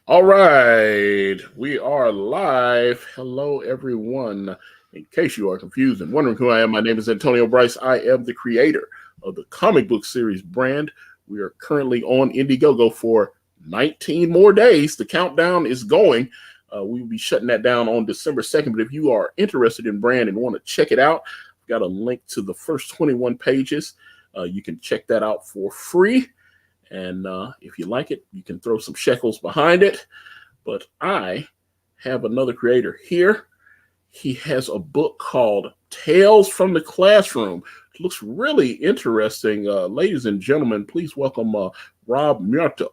All right, we are live. Hello, everyone. In case you are confused and wondering who I am, my name is Antonio Bryce. I am the creator of the comic book series brand. We are currently on Indiegogo for 19 more days. The countdown is going. We will be shutting that down on December 2nd. But if you are interested in brand and want to check it out, I've got a link to the first 21 pages. You can check that out for free. And if you like it, you can throw some shekels behind it. But I have another creator here. He has a book called Tales from the Classroom. It looks really interesting. Ladies and gentlemen, please welcome Rob Muerto.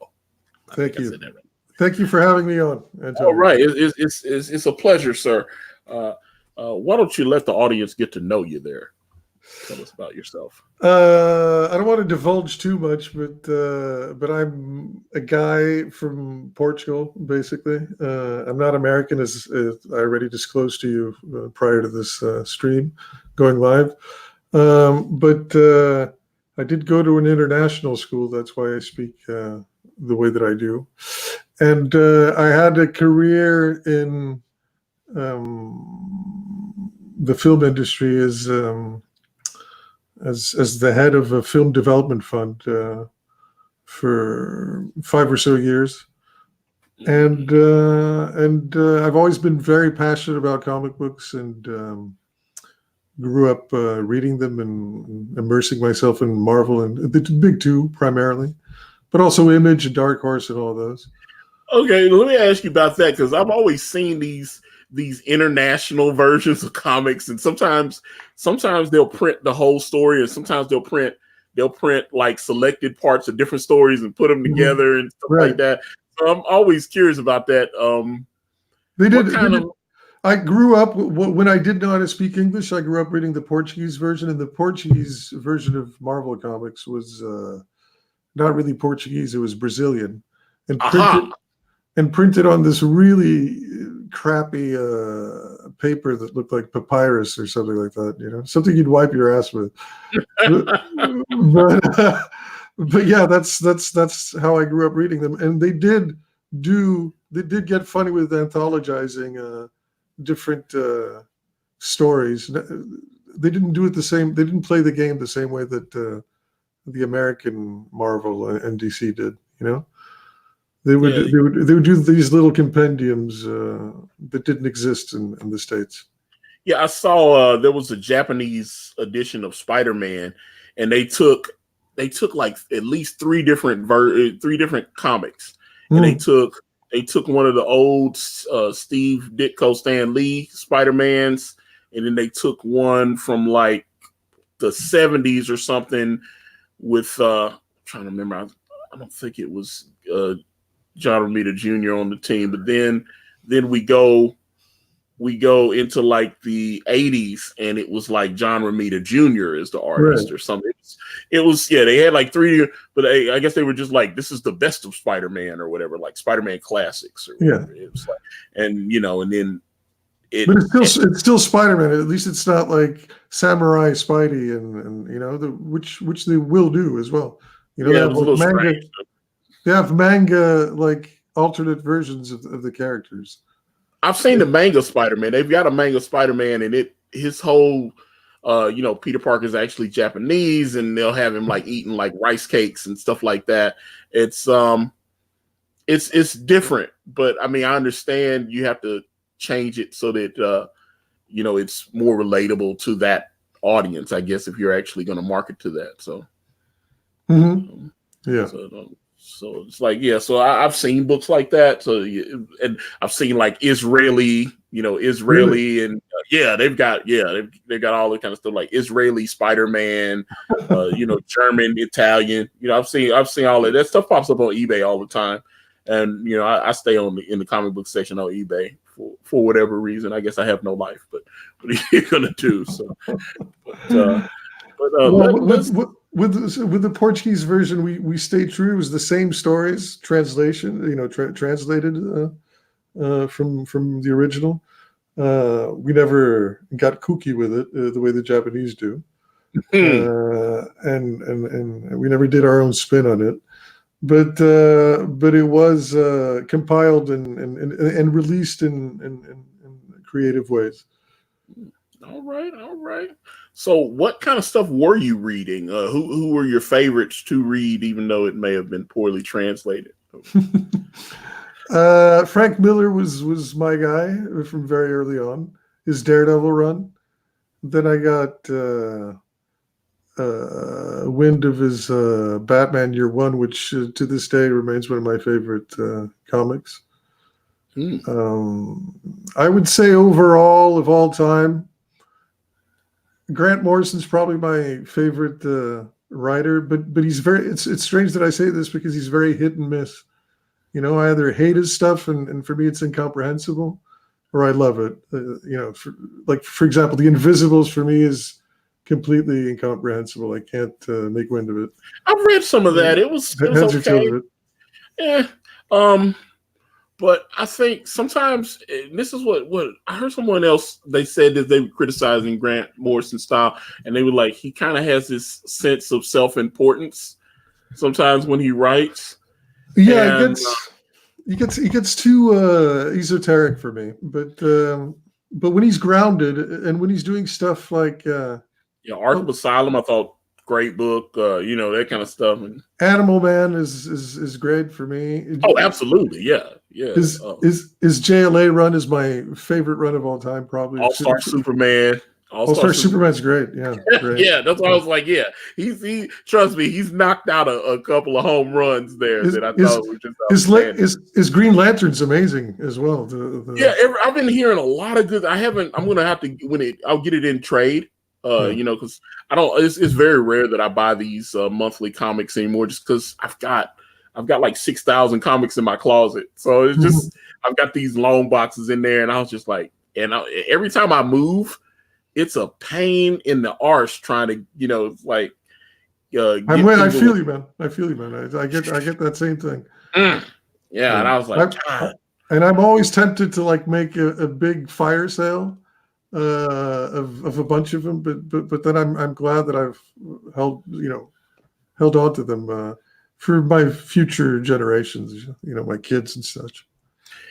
Thank you. Right. Thank you for having me on, Antonio. All right. It's a pleasure, sir. Why don't you let the audience get to know you there? Tell us about yourself. I don't want to divulge too much, but I'm a guy from Portugal, basically. I'm not American, as I already disclosed to you prior to this stream going live. But I did go to an international school. That's why I speak the way that I do. And I had a career in the film industry as the head of a film development fund for 5 or so years, and I've always been very passionate about comic books, and grew up reading them and immersing myself in Marvel and the big two primarily, but also Image and Dark Horse and all those. Okay, let me ask you about that, because I've always seen these international versions of comics, and sometimes they'll print the whole story, and sometimes they'll print like selected parts of different stories and put them together and stuff like that. So I'm always curious about that. I grew up, when I did know how to speak English, I grew up reading the Portuguese version, and the Portuguese version of Marvel Comics was not really Portuguese, it was Brazilian, and printed on this really crappy paper that looked like papyrus or something like that, something you'd wipe your ass with. but yeah, that's how I grew up reading them. And they did get funny with anthologizing different stories. They didn't do it the same. They didn't play the game the same way that the American Marvel and DC did, They would do these little compendiums that didn't exist in the States. Yeah, I saw there was a Japanese edition of Spider-Man, and they took like at least three different comics, and they took one of the old Steve Ditko Stan Lee Spider-Mans, and then they took one from like the 70s or something with I'm trying to remember. I don't think it was John Romita Jr. on the team, but then we go into like the 80s, and it was like John Romita Jr. is the artist or something. It was they had like three, but I guess they were just like, this is the best of Spider-Man or whatever, like Spider-Man classics or whatever. It was like, and then but it's still Spider-Man. At least it's not like Samurai Spidey and which they will do as well. It was a little strange. They have manga like alternate versions of the characters. I've seen the manga Spider-Man. They've got a manga Spider-Man, and his whole Peter Parker's actually Japanese, and they'll have him like eating like rice cakes and stuff like that. It's different, but I mean, I understand you have to change it so that it's more relatable to that audience, I guess, if you're actually going to market to that. So So it's like, so I've seen books like that. So, and I've seen like Israeli, really? And they've got all the kind of stuff like Israeli Spider-Man, German, Italian. I've seen all of that stuff pops up on eBay all the time, and I stay in the comic book section on eBay for whatever reason. I guess I have no life, but what are you gonna do? So, with the Portuguese version, we stayed true. It was the same stories, translated from the original. We never got kooky with it the way the Japanese do, and we never did our own spin on it. but it was compiled and released in creative ways. All right, all right. So, what kind of stuff were you reading? Who were your favorites to read, even though it may have been poorly translated? Frank Miller was my guy from very early on. His Daredevil run. Then I got wind of his Batman Year One, which to this day remains one of my favorite comics. I would say overall of all time, Grant Morrison's probably my favorite writer, but he's very. It's strange that I say this because he's very hit and miss. You know, I either hate his stuff and for me it's incomprehensible, or I love it. For example, The Invisibles for me is completely incomprehensible. I can't make wind of it. I've read some of that. It was okay. Yeah. But I think sometimes this is what I heard someone else, they said that they were criticizing Grant Morrison's style, and they were like, he kind of has this sense of self-importance sometimes when he writes. Yeah, and, he gets too esoteric for me. But when he's grounded and when he's doing stuff like Arkham Asylum, I thought great book, that kind of stuff. And Animal Man is great for me. Oh, absolutely, yeah. His JLA run is my favorite run of all time, probably. All-Star Superman. All-Star Superman's great. Yeah, great. Yeah, that's why I was like, yeah, he trust me, he's knocked out a couple of home runs there that I thought were just his Green Lantern's amazing as well. I've been hearing a lot of good. I'm gonna have to I'll get it in trade. Because I don't. It's very rare that I buy these monthly comics anymore, just because I've got like 6,000 comics in my closet. So it's just I've got these long boxes in there, and I was just like, every time I move, it's a pain in the arse trying to, I feel you, man. I get that same thing. Yeah, and I was like, and I'm always tempted to make a big fire sale of a bunch of them, but then I'm glad that I've held on to them for my future generations, my kids and such.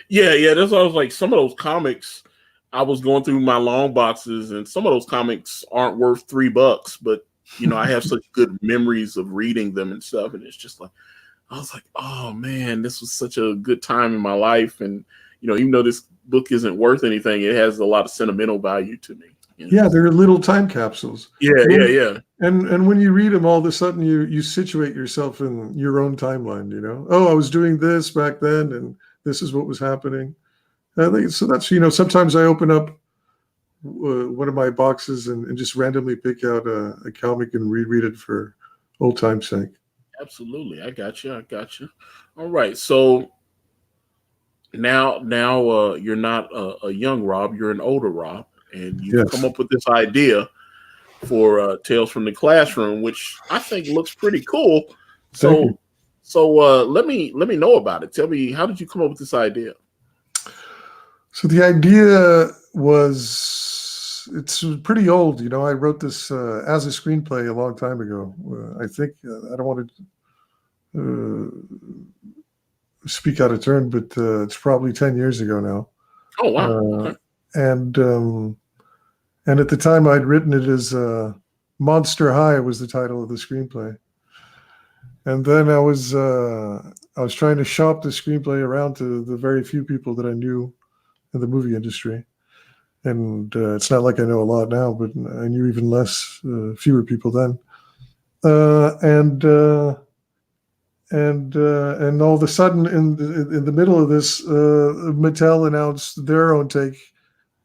Yeah, that's why I was like, some of those comics, I was going through my long boxes, and some of those comics aren't worth $3, but I have such good memories of reading them and stuff, and it's just like, I was like, oh man, this was such a good time in my life, and even though this book isn't worth anything, it has a lot of sentimental value to me. Yeah, they're little time capsules. Yeah. And when you read them, all of a sudden you situate yourself in your own timeline. Oh, I was doing this back then, and this is what was happening. I think so. That's sometimes I open up one of my boxes and just randomly pick out a comic and reread it for old time's sake. Absolutely, I got you. All right, so now you're not a young Rob, you're an older Rob, and you've come up with this idea for Tales from the Classroom, which I think looks pretty cool. So let me know about it. Tell me, how did you come up with this idea? So the idea it's pretty old. I wrote this as a screenplay a long time ago. I think I don't want to speak out of turn, but it's probably 10 years ago now. Oh, wow. Okay. And at the time I'd written it as Monster High was the title of the screenplay. And then I was trying to shop the screenplay around to the very few people that I knew in the movie industry. And it's not like I know a lot now, but I knew even less, fewer people then. And all of a sudden, in the middle of this, Mattel announced their own take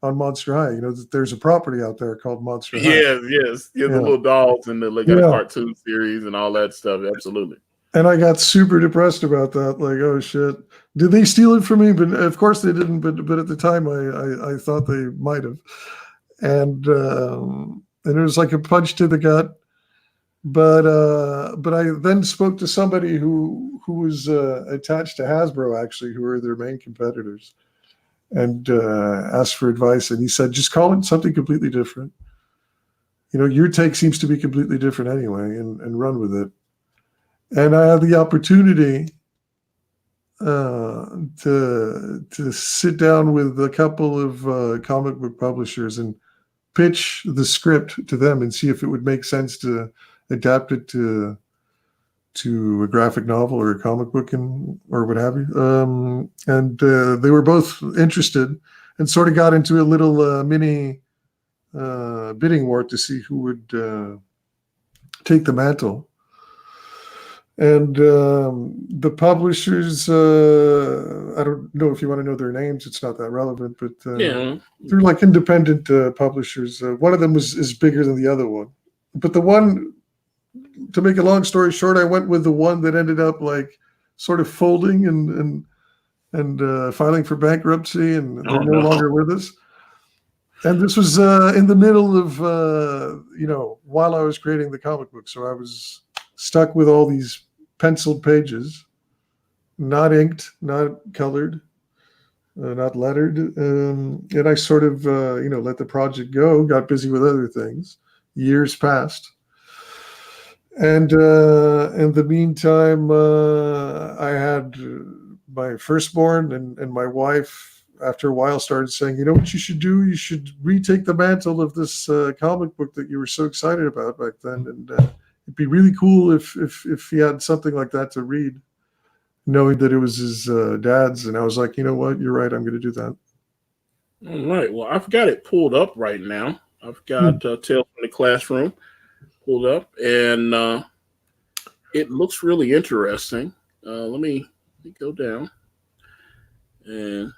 on Monster High. That there's a property out there called Monster High. Yes. The little dolls and the cartoon series and all that stuff. Absolutely. And I got super depressed about that. Like, oh shit, did they steal it from me? But of course they didn't. But at the time, I thought they might have. And it was like a punch to the gut. But I then spoke to somebody who was attached to Hasbro, actually, who were their main competitors, and asked for advice. And he said, just call it something completely different. Your take seems to be completely different anyway, and run with it. And I had the opportunity to sit down with a couple of comic book publishers and pitch the script to them and see if it would make sense to adapt it to a graphic novel or a comic book or what have you. And they were both interested and sort of got into a little mini bidding war to see who would take the mantle. And the publishers, I don't know if you want to know their names. It's not that relevant, but they're like independent publishers. One of them is bigger than the other one. But the one, to make a long story short, I went with the one that ended up like sort of folding and filing for bankruptcy, and they're no longer with us. And this was in the middle of, while I was creating the comic book. So I was stuck with all these penciled pages, not inked, not colored, not lettered. And I sort of, let the project go, got busy with other things. Years passed. And in the meantime, I had my firstborn and my wife, after a while, started saying, you know what you should do? You should retake the mantle of this comic book that you were so excited about back then. And it'd be really cool if he had something like that to read, knowing that it was his dad's. And I was like, you know what? You're right. I'm going to do that. All right. Well, I've got it pulled up right now. I've got Tales from the Classroom pulled up, and it looks really interesting. Let me go down. And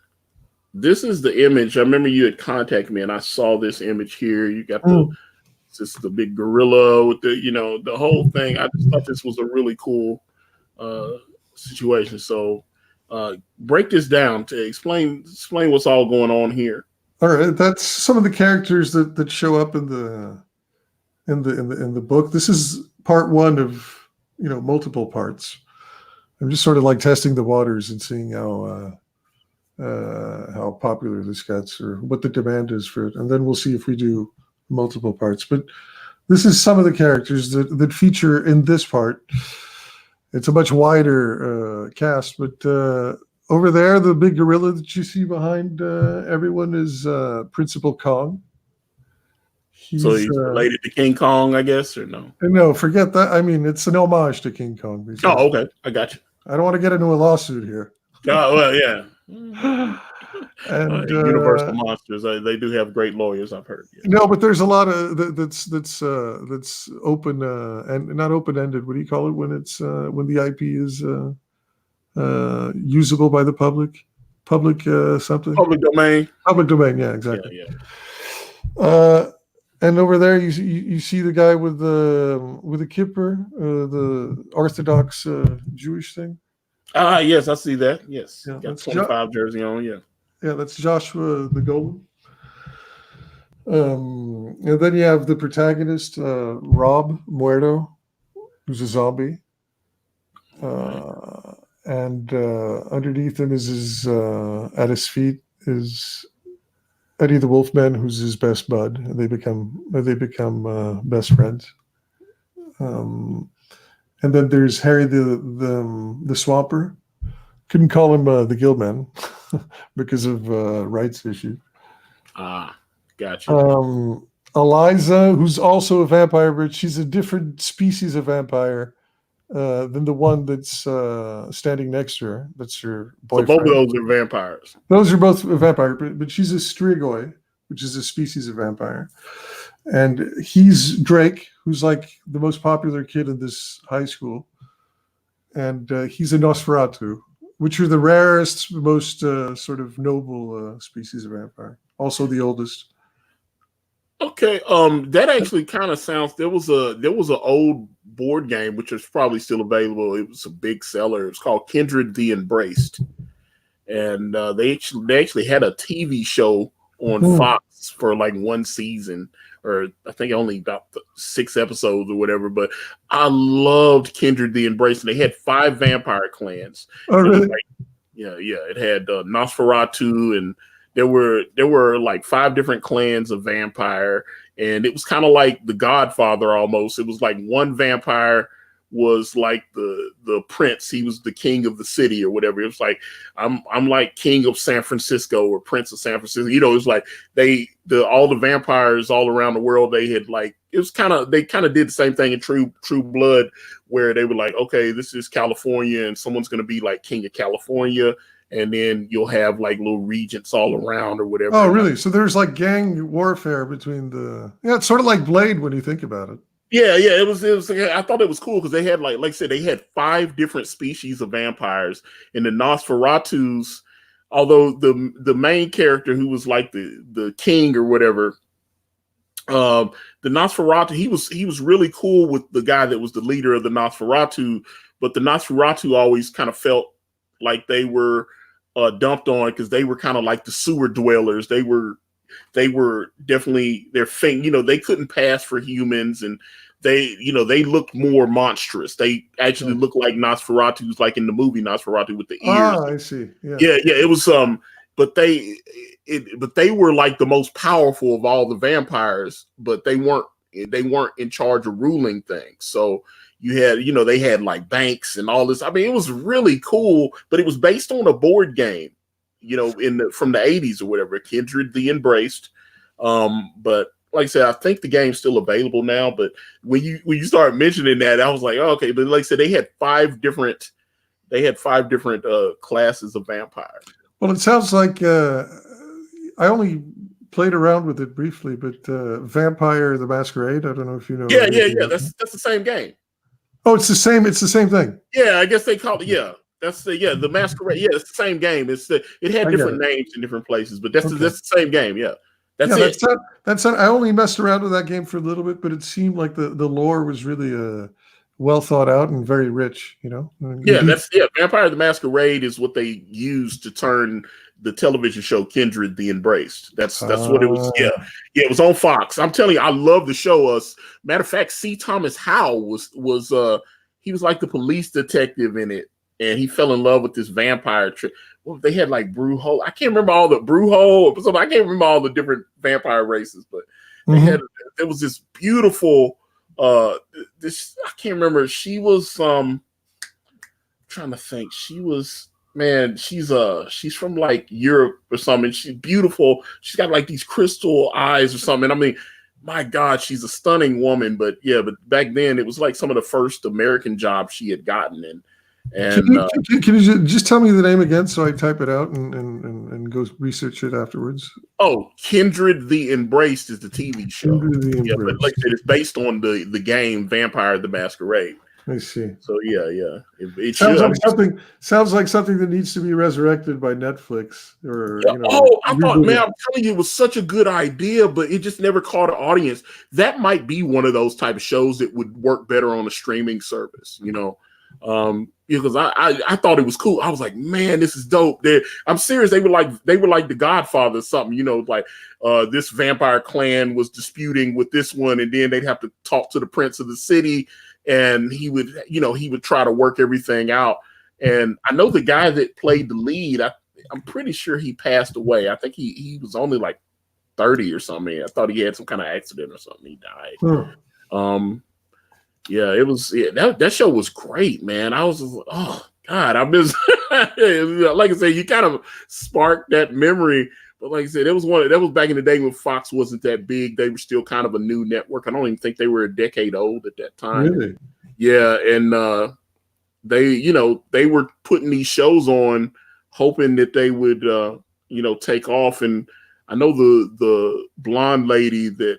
this is the image. I remember you had contacted me, and I saw this image here. You got the big gorilla with the whole thing. I just thought this was a really cool situation. So break this down to explain what's all going on here. All right, that's some of the characters that show up in the book. This is part one of multiple parts. I'm just sort of like testing the waters and seeing how popular this gets or what the demand is for it, and then we'll see if we do multiple parts. But this is some of the characters that feature in this part. It's a much wider cast, but over there, the big gorilla that you see behind everyone is Principal Kong. He's related to King Kong, I guess, or no? No, forget that. I mean, it's an homage to King Kong. Oh, okay. I got you. I don't want to get into a lawsuit here. Oh, well, yeah. And Universal Monsters, they do have great lawyers, I've heard. Yeah. No, but there's a lot of that's open and not open-ended. What do you call it when it's when the IP is usable by the public something? Public domain. Public domain, yeah, exactly. Yeah. And over there, you see the guy with the kippur, the Orthodox Jewish thing. Yes, I see that. Yes, yeah, got 25 jersey on. Yeah. Yeah, that's Joshua the Golem. And then you have the protagonist, Rob Muerto, who's a zombie. And underneath him is at his feet is Eddie the Wolfman, who's his best bud. And they become best friends. And then there's Harry the Swamper. Couldn't call him the Gillman because of rights issue. Gotcha. Eliza, who's also a vampire, but she's a different species of vampire than the one that's standing next to her. That's her boyfriend. So both of those are vampires. Those are both vampire, but she's a strigoi, which is a species of vampire. And he's Drake, who's like the most popular kid in this high school. And he's a Nosferatu, which are the rarest, most sort of noble species of vampire. Also the oldest. Okay, that actually kind of sounds. There was an old board game which is probably still available. It was a big seller. It was called Kindred the Embraced, and they actually had a TV show on Fox for like one season, or I think only about 6 episodes or whatever. But I loved Kindred the Embraced, and they had 5 vampire clans. Oh, really? Yeah. It had Nosferatu, and there were like 5 different clans of vampire, and it was kind of like The Godfather almost. It was like one vampire was like the prince. He was the king of the city or whatever. It was like I'm like king of San Francisco or prince of San Francisco. You know, it was like all the vampires all around the world. They had like they kind of did the same thing in True Blood, where they were like, okay, this is California, and someone's going to be like king of California, and then you'll have like little regents all around or whatever. Oh, really? So there's like gang warfare between it's sort of like Blade when you think about it. Yeah, it was. I thought it was cool because they had like I said, they had 5 different species of vampires, and the Nosferatus. Although the main character who was like the king or whatever, the Nosferatu, he was really cool with the guy that was the leader of the Nosferatu, but the Nosferatu always kind of felt like they were dumped on because they were kind of like the sewer dwellers. They were definitely their thing. You know, they couldn't pass for humans, and they looked more monstrous. They actually looked like Nosferatu's, like in the movie Nosferatu with the ears. Ah, I see. Yeah. It was but they were like the most powerful of all the vampires, but they weren't in charge of ruling things. So you had, they had like banks and all this. I mean, it was really cool, but it was based on a board game, from the 80s or whatever, Kindred the Embraced. But like I said, I think the game's still available now. But when you start mentioning that, I was like, oh, okay. But like I said, they had 5 different classes of vampire. Well, it sounds like I only played around with it briefly, but Vampire the Masquerade. I don't know if you know. Yeah. That's the same game. Oh, it's the same. It's the same thing. Yeah, I guess they call it. Yeah, that's the Masquerade. Yeah, it's the same game. It had different names in different places, but that's the same game. Yeah, that's it. That's I only messed around with that game for a little bit, but it seemed like the lore was really well thought out and very rich. Vampire the Masquerade is what they used to turn the television show Kindred the Embraced. That's what it was. Yeah, it was on Fox. I'm telling you, I love the show. Matter of fact, C. Thomas Howell was he was like the police detective in it, and he fell in love with this vampire trick. Well, they had like Brujo. I can't remember all the Brujo. I can't remember all the different vampire races, but they had. There was this beautiful. I can't remember. She was trying to think. She was. Man, she's from like Europe or something. She's beautiful. She's got like these crystal eyes or something. I mean, my God, she's a stunning woman. But back then it was like some of the first American jobs she had gotten. And can you just tell me the name again so I type it out and go research it afterwards? Oh, Kindred the Embraced is the TV show. But like I said, it's based on the game Vampire the Masquerade. I see. So it sounds like something that needs to be resurrected by Netflix or I thought, man, I'm telling you, it was such a good idea, but it just never caught an audience. That might be one of those type of shows that would work better on a streaming service, because I thought it was cool. I was like, man, this is dope. I'm serious. They were like the Godfather or something, like this vampire clan was disputing with this one, and then they'd have to talk to the prince of the city. And he would try to work everything out. And I know the guy that played the lead, I'm pretty sure he passed away. I think he was only like 30 or something. I thought he had some kind of accident or something. He died. That show was great, man. I was just like, oh God, I miss. Like I said, you kind of sparked that memory. But like I said, that was back in the day when Fox wasn't that big. They were still kind of a new network. I don't even think they were a decade old at that time. Really? Yeah, and they were putting these shows on, hoping that they would take off. And I know the blonde lady that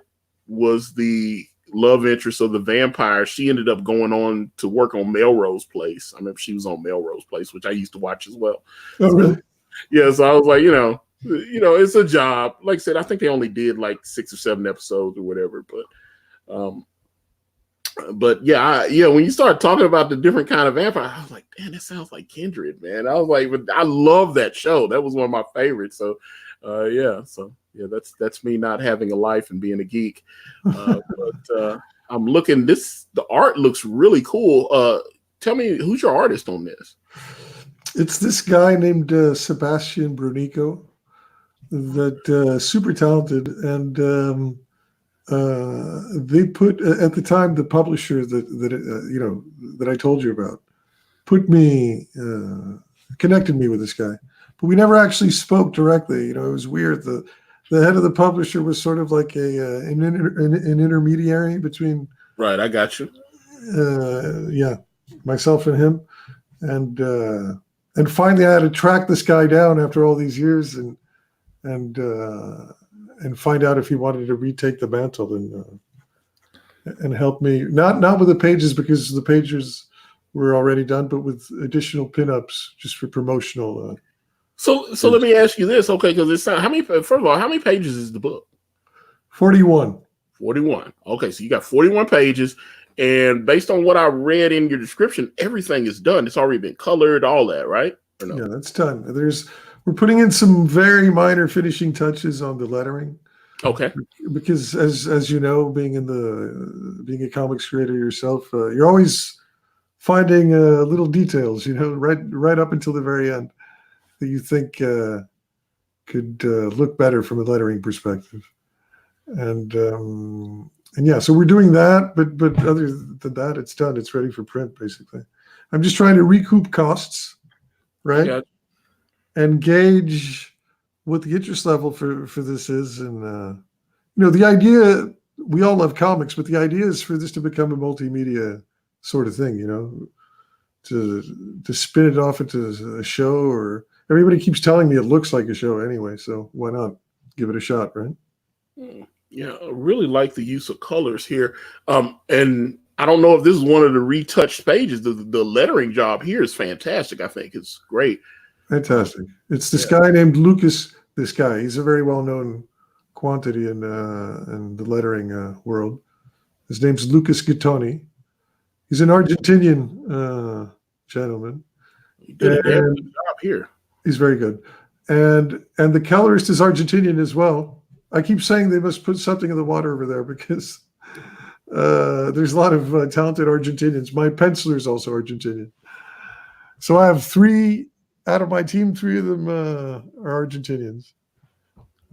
was the love interest of the vampire, she ended up going on to work on Melrose Place. I remember she was on Melrose Place, which I used to watch as well. Oh, really? Yeah, so I was like, it's a job. Like I said, I think they only did like 6 or 7 episodes or whatever. But when you start talking about the different kind of vampire, I was like, man, that sounds like Kindred, man. I was like, but I love that show. That was one of my favorites. So, that's me not having a life and being a geek. But I'm looking. The art looks really cool. Tell me, who's your artist on this? It's this guy named Sebastian Brunico. That super talented, and they put at the time the publisher that I told you about put me connected me with this guy, but we never actually spoke directly. It was weird. The head of the publisher was sort of like an intermediary between. Right, I got you. Myself and him, and finally I had to track this guy down after all these years and find out if he wanted to retake the mantle and help me not with the pages because the pages were already done, but with additional pinups just for promotional. So let me ask you this, okay? Because it's how many. First of all, how many pages is the book? 41. 41. Okay, so you got 41 pages, and based on what I read in your description, everything is done. It's already been colored, all that, right? Or no? Yeah, that's done. We're putting in some very minor finishing touches on the lettering. Okay. Because as you know, being a comics creator yourself, you're always finding little details, right up until the very end that you think could look better from a lettering perspective. And yeah, so we're doing that, but other than that, it's done. It's ready for print, basically. I'm just trying to recoup costs, right? Yeah. And gauge what the interest level for this is. And the idea, we all love comics, but the idea is for this to become a multimedia sort of thing, to spin it off into a show. Or everybody keeps telling me it looks like a show anyway, so why not give it a shot, right? Yeah, I really like the use of colors here. And I don't know if this is one of the retouched pages. The lettering job here is fantastic. I think it's great. Fantastic. It's this guy named Lucas. This guy, he's a very well-known quantity in the lettering world. His name's Lucas Gattoni. He's an Argentinian gentleman. He did a damn good job here. He's very good. And the colorist is Argentinian as well. I keep saying they must put something in the water over there because there's a lot of talented Argentinians. My penciler is also Argentinian. So I have 3 out of my team. 3 of them are Argentinians.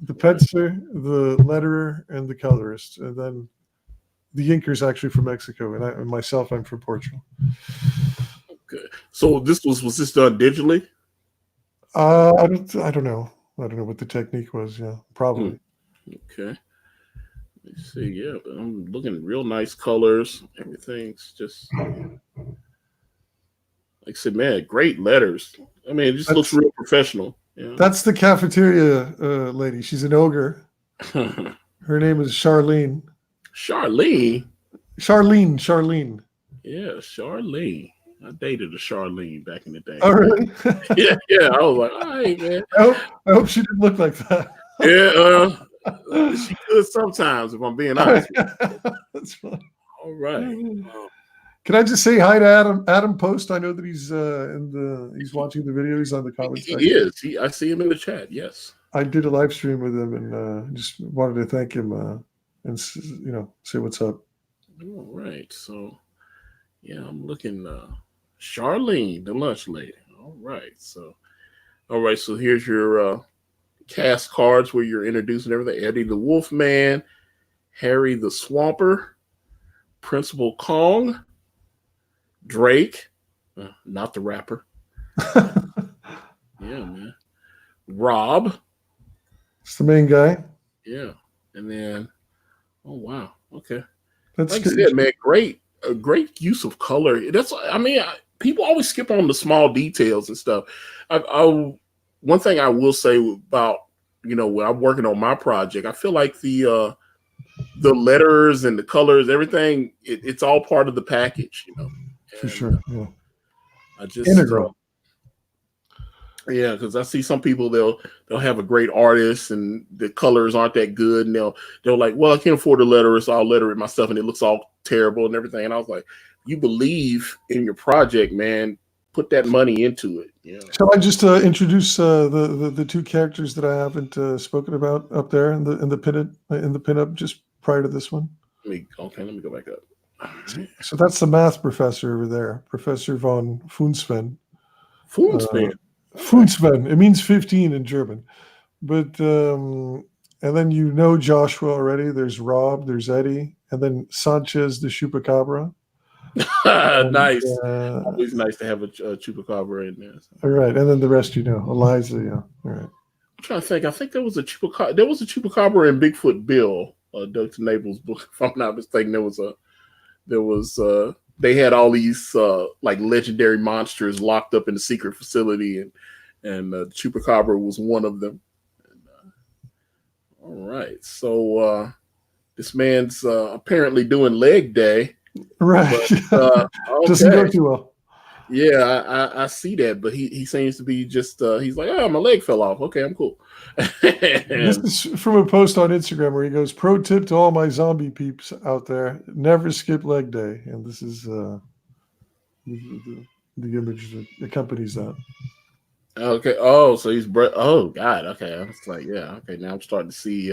The penciler, the letterer, and the colorist. And then the inker is actually from Mexico. And myself, I'm from Portugal. Okay. So this was this done digitally? I don't know. I don't know what the technique was. Yeah, probably. Okay. Let's see. Yeah, but I'm looking at real nice colors. Everything's just like I said, man, great letters. I mean, it just looks real professional. Yeah. That's the cafeteria lady. She's an ogre. Her name is Charlene. Charlene? Charlene. Yeah, Charlene. I dated a Charlene back in the day. Oh, really? yeah. I was like, all right, man. I hope she didn't look like that. Yeah, she could sometimes, if I'm being honest. That's fine. All right. Can I just say hi to Adam? Adam Post. I know that he's he's watching the video. He's on the comments. He is. I see him in the chat. Yes. I did a live stream with him and just wanted to thank him and say what's up. All right. So, yeah, I'm looking. Charlene, the lunch lady. All right. So here's your cast cards where you're introducing everything. Eddie the Wolfman, Harry the Swamper, Principal Kong, Drake, not the rapper. Yeah, man. Rob. It's the main guy. Yeah. And then, oh, wow. Okay. That's like I said, man, a great use of color. People always skip on the small details and stuff. One thing I will say about, when I'm working on my project, I feel like the letters and the colors, everything, it's all part of the package, For sure. Yeah. I just integral. Yeah, because I see some people they'll have a great artist and the colors aren't that good, and they're like, well, I can't afford a letterer, so I'll letter it myself, and it looks all terrible and everything. And I was like, you believe in your project, man. Put that money into it. Yeah. Shall I just introduce the 2 characters that I haven't spoken about up there in the pinup just prior to this one? Let me go back up. So that's the math professor over there, Professor von Funsven. Funsven. Funsven. It means 15 in German, but And then you know Joshua already. There's Rob, there's Eddie, and then Sanchez the Chupacabra. Nice. Always nice to have a chupacabra in there. So. All right, and then the rest you know. Eliza, yeah. All right. I'm trying to think. I think there was a chupacabra. There was a chupacabra in Bigfoot Bill, Doug Nable's book. If I'm not mistaken, they had all these like legendary monsters locked up in a secret facility, and chupacabra was one of them. And, all right, so this man's apparently doing leg day. Right. But, okay. Doesn't go too well. Yeah, I see that, but he seems to be just he's like, oh, my leg fell off. Okay, I'm cool. This is from a post on Instagram where he goes, pro tip to all my zombie peeps out there, never skip leg day. And this is the image that accompanies that. Okay. Oh, so he's oh God. Okay. I was like, yeah. Okay. Now I'm starting to see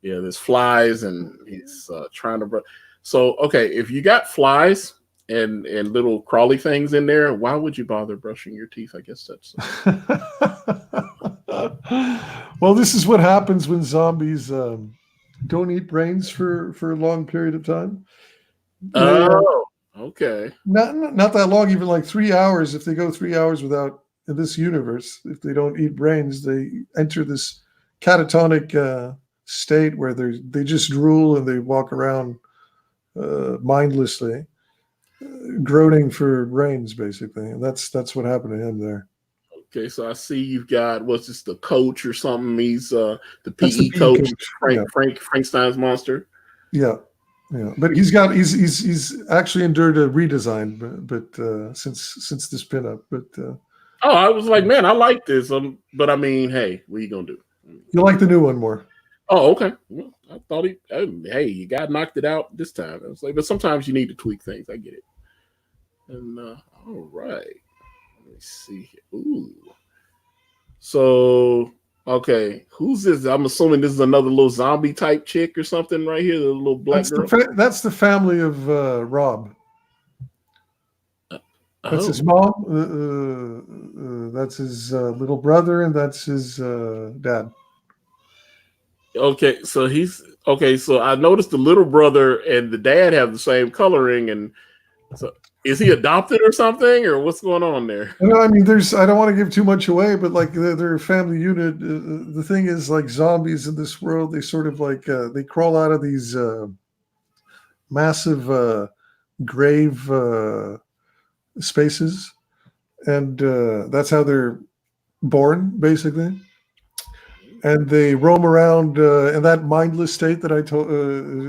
there's flies and he's trying to so okay, if you got flies and little crawly things in there, why would you bother brushing your teeth? I guess that's well, this is what happens when zombies don't eat brains for a long period of time. Okay. Not that long, even like 3 hours. If they go 3 hours without in this universe, if they don't eat brains, they enter this catatonic state where they just drool and they walk around mindlessly, groaning for brains, basically. And that's what happened to him there. Okay, so I see you've got what's this, the coach or something? He's the PE coach, Frank Stein's monster. Yeah. Yeah, but he's actually endured a redesign, but since this pinup. But I was like, man, I like this. But I mean, hey, what are you gonna do? You like the new one more? Oh, okay. Well, I thought hey, you got knocked it out this time. I was like, but sometimes you need to tweak things. I get it. And all right, let me see here. Ooh, so. Okay, who's this? I'm assuming this is another little zombie type chick or something right here, the little black girl. That's the family of Rob. That's his mom. That's his little brother, and that's his dad. Okay, so So I noticed the little brother and the dad have the same coloring, and so. Is he adopted or something, or what's going on there? No, I mean, I don't want to give too much away, but like their family unit, the thing is, like zombies in this world, they sort of like they crawl out of these massive grave spaces, and that's how they're born, basically. And they roam around in that mindless state that I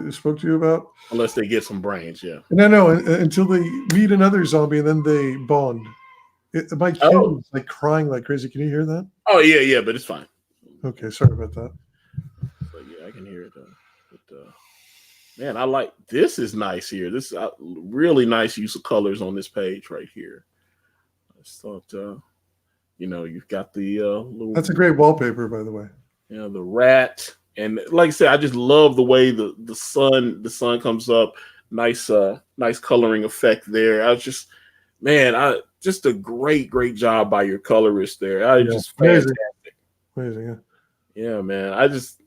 spoke to you about. Unless they get some brains, yeah. No, until they meet another zombie and then they bond. My kid is like crying like crazy. Can you hear that? Oh, yeah, but it's fine. Okay, sorry about that. But yeah, I can hear it. But man, I like this. Is nice here. This is really nice use of colors on this page right here. I just thought, you've got the little. That's a great wallpaper, by the way. Yeah, the rat. And like I said, I just love the way the sun comes up. Nice coloring effect there. I was just, man, just a great job by your colorist there. Just fantastic. Amazing, yeah, man. This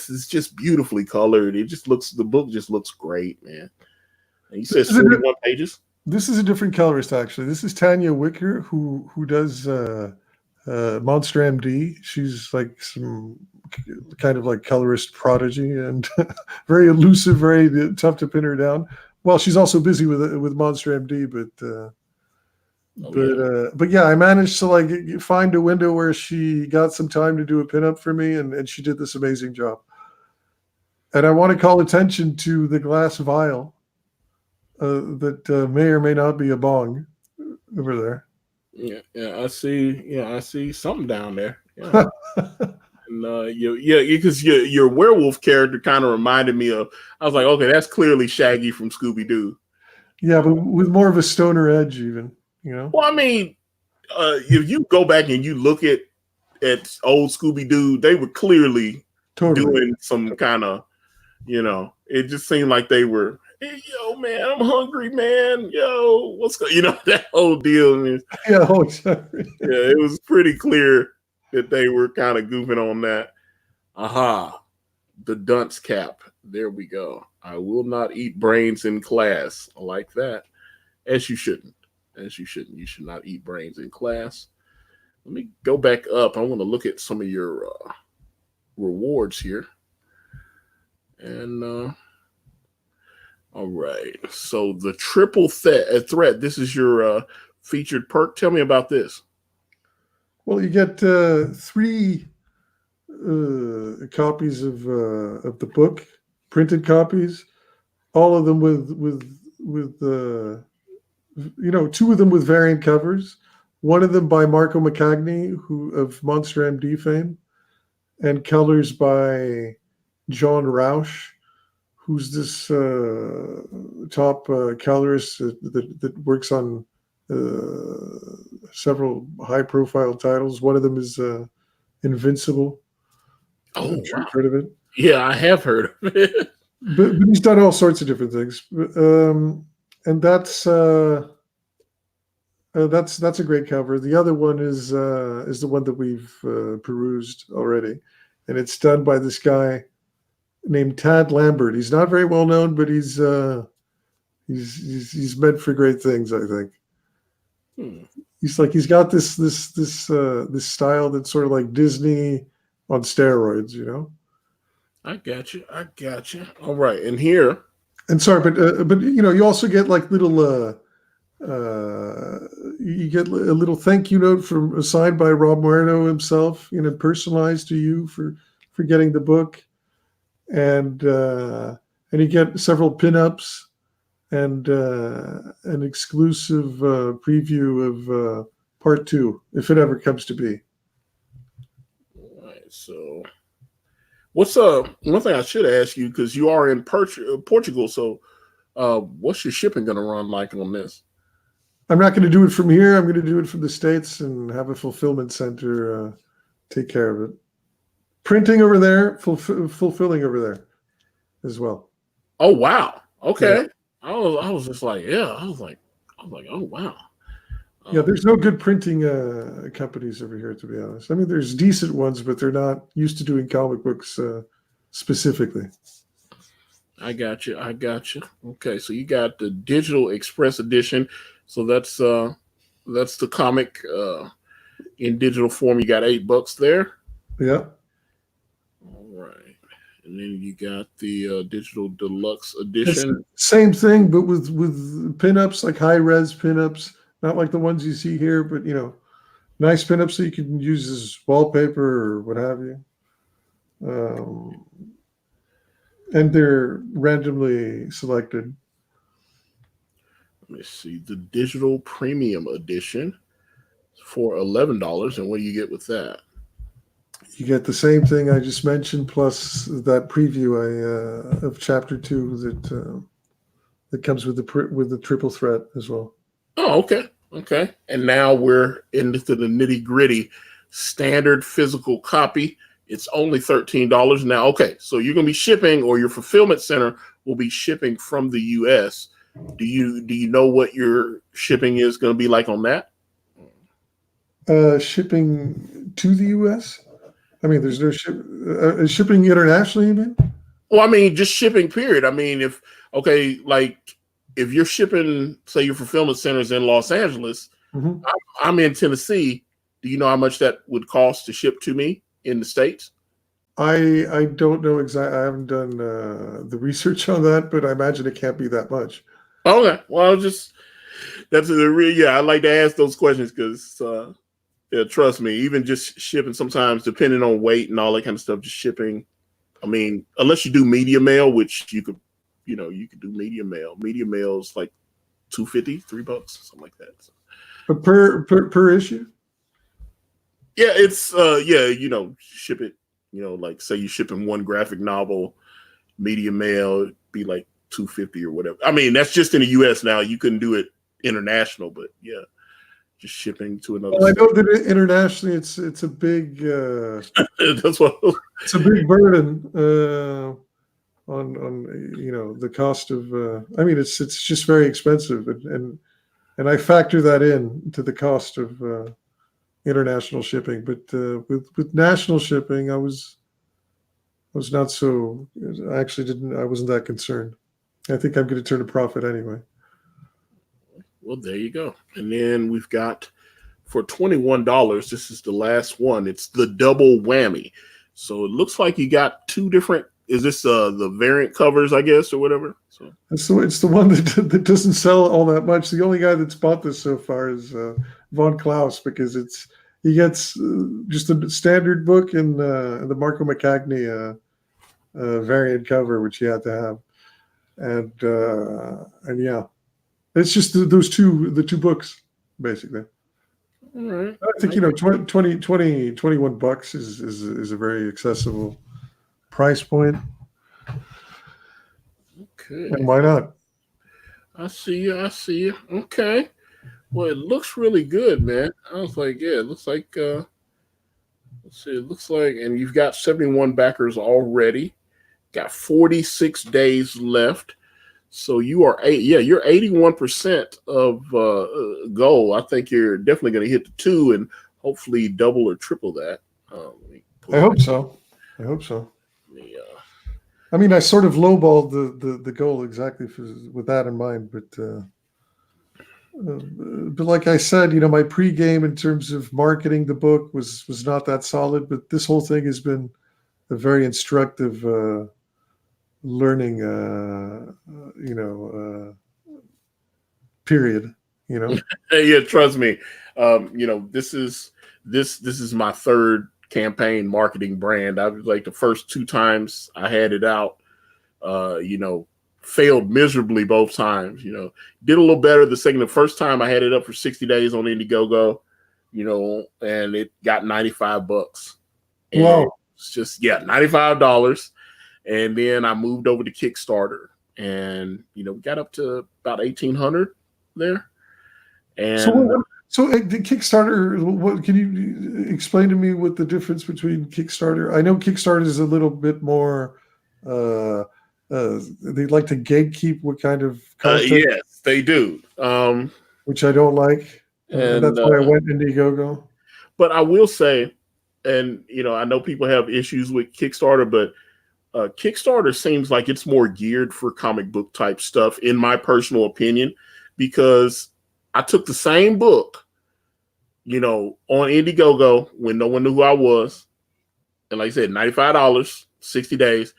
is just beautifully colored. The book just looks great, man. And you said 41 pages. This is a different colorist, actually. This is Tanya Wicker, who does Monster MD. She's like some kind of like colorist prodigy and very elusive, very tough to pin her down. Well, she's also busy with Monster MD, but yeah, I managed to like find a window where she got some time to do a pinup for me, and she did this amazing job. And I want to call attention to the glass vial that may or may not be a bong over there. Yeah, I see something down there. Yeah. And because your werewolf character kind of reminded me of. I was like, okay, that's clearly Shaggy from Scooby Doo. Yeah, but with more of a stoner edge, even. Well, I mean, if you go back and you look at old Scooby Doo, they were clearly doing some kind of, it just seemed like they were. Hey, yo, man, I'm hungry, man. Yo, what's going? That whole deal. Yeah, exactly. Yeah, it was pretty clear that they were kind of goofing on that. Aha. The dunce cap. There we go. I will not eat brains in class. I like that. As you shouldn't. As you shouldn't. You should not eat brains in class. Let me go back up. I want to look at some of your rewards here. And all right. So the triple threat. This is your featured perk. Tell me about this. Well, you get 3 copies of the book, printed copies, all of them with 2 of them with variant covers, one of them by Marco McCagney, who of Monster MD fame, and colors by John Rausch, who's this top colorist that works on several high-profile titles. One of them is Invincible. Oh, I'm sure wow. you've heard of it. Yeah, I have heard of it. But he's done all sorts of different things, and that's a great cover. The other one is the one that we've perused already, and it's done by this guy named Tad Lambert. He's not very well known, but he's meant for great things, I think. He's got this style that's sort of like Disney on steroids, I got you. All right, and here. And sorry, but you also get like little you get a little thank you note signed by Rob Muerto himself, personalized to you for getting the book, and you get several pinups and an exclusive preview of part 2, if it ever comes to be. All right, so what's one thing I should ask you, because you are in Portugal, so what's your shipping going to run like on this? I'm not going to do it from here. I'm going to do it from the States and have a fulfillment center take care of it. Printing over there, fulfilling over there as well. Oh wow! Okay, yeah. I was just like, yeah, I was like, oh wow. Yeah, there's no good printing companies over here, to be honest. I mean, there's decent ones, but they're not used to doing comic books specifically. I got you. Okay, so you got the Digital Express edition. So that's the comic in digital form. You got $8 there. Yeah. All right, and then you got the Digital Deluxe edition. Same thing, but with pinups, like high res pinups. Not like the ones you see here, but nice pinups that you can use as wallpaper or what have you. And they're randomly selected. Let me see, the Digital Premium Edition for $11. And what do you get with that? You get the same thing I just mentioned, plus that preview of Chapter 2 that comes with the triple threat as well. Oh, okay. And now we're into the nitty gritty. Standard physical copy. It's only $13 now. Okay, so you're going to be shipping, or your fulfillment center will be shipping from the U.S. Do you know what your shipping is going to be like on that? Shipping to the U.S.? I mean, there's no shipping internationally, you mean? Well, I mean, just shipping, period. I mean, if you're shipping, say your fulfillment center is in Los Angeles, mm-hmm. I'm in Tennessee. Do you know how much that would cost to ship to me in the States? I don't know exactly. I haven't done the research on that, but I imagine it can't be that much. Okay. Well, I like to ask those questions because, trust me, even just shipping sometimes, depending on weight and all that kind of stuff, just shipping. I mean, unless you do media mail, which you could do media mail. Media mail is like $2.50, $3, something like that. So. But per issue? Yeah, it's ship it. Like say you're shipping one graphic novel, media mail, it'd be like $2.50 or whatever. I mean, that's just in the U.S. now. You couldn't do it international, but yeah, just shipping to another. Well, I know that internationally, it's a big. That's what. It's a big burden on the cost of. I mean, it's just very expensive, and I factor that in to the cost of international shipping. But with national shipping, I was was not so. I actually didn't. I wasn't that concerned. I think I'm going to turn a profit anyway. Well, there you go. And then we've got for $21. This is the last one. It's the double whammy. So it looks like you got two different. Is this the variant covers, I guess, or whatever? So it's the one that doesn't sell all that much. The only guy that's bought this so far is Von Klaus, because he gets just a standard book and the Marco McCagney variant cover, which he had to have, and yeah, it's just the two books basically. all right. I think 21 bucks is a very accessible price point. Okay. And why not? I see you. Okay. Well, it looks really good, man. I was like, yeah, it looks like let's see, it looks like, and you've got 71 backers already. Got 46 days left. So you're 81% of goal. I think you're definitely going to hit the 2 and hopefully double or triple that. I hope so. I mean, I sort of lowballed the goal exactly with that in mind, but like I said, my pregame in terms of marketing the book was not that solid. But this whole thing has been a very instructive learning, period. Yeah, trust me. This is my third campaign marketing brand. I was like the first 2 times I had it out, failed miserably both times. Did a little better the first time I had it up for 60 days on Indiegogo, and it got $95. And wow. It's just $95. And then I moved over to Kickstarter, and got up to about 1,800 there. And so the Kickstarter, what can you explain to me what the difference between Kickstarter? I know Kickstarter is a little bit more. They like to gatekeep what kind of content. Yes, they do. Which I don't like, and that's why I went Indiegogo. But I will say, and I know people have issues with Kickstarter, but Kickstarter seems like it's more geared for comic book type stuff, in my personal opinion, because I took the same book, on Indiegogo when no one knew who I was. And like I said, $95, 60 days.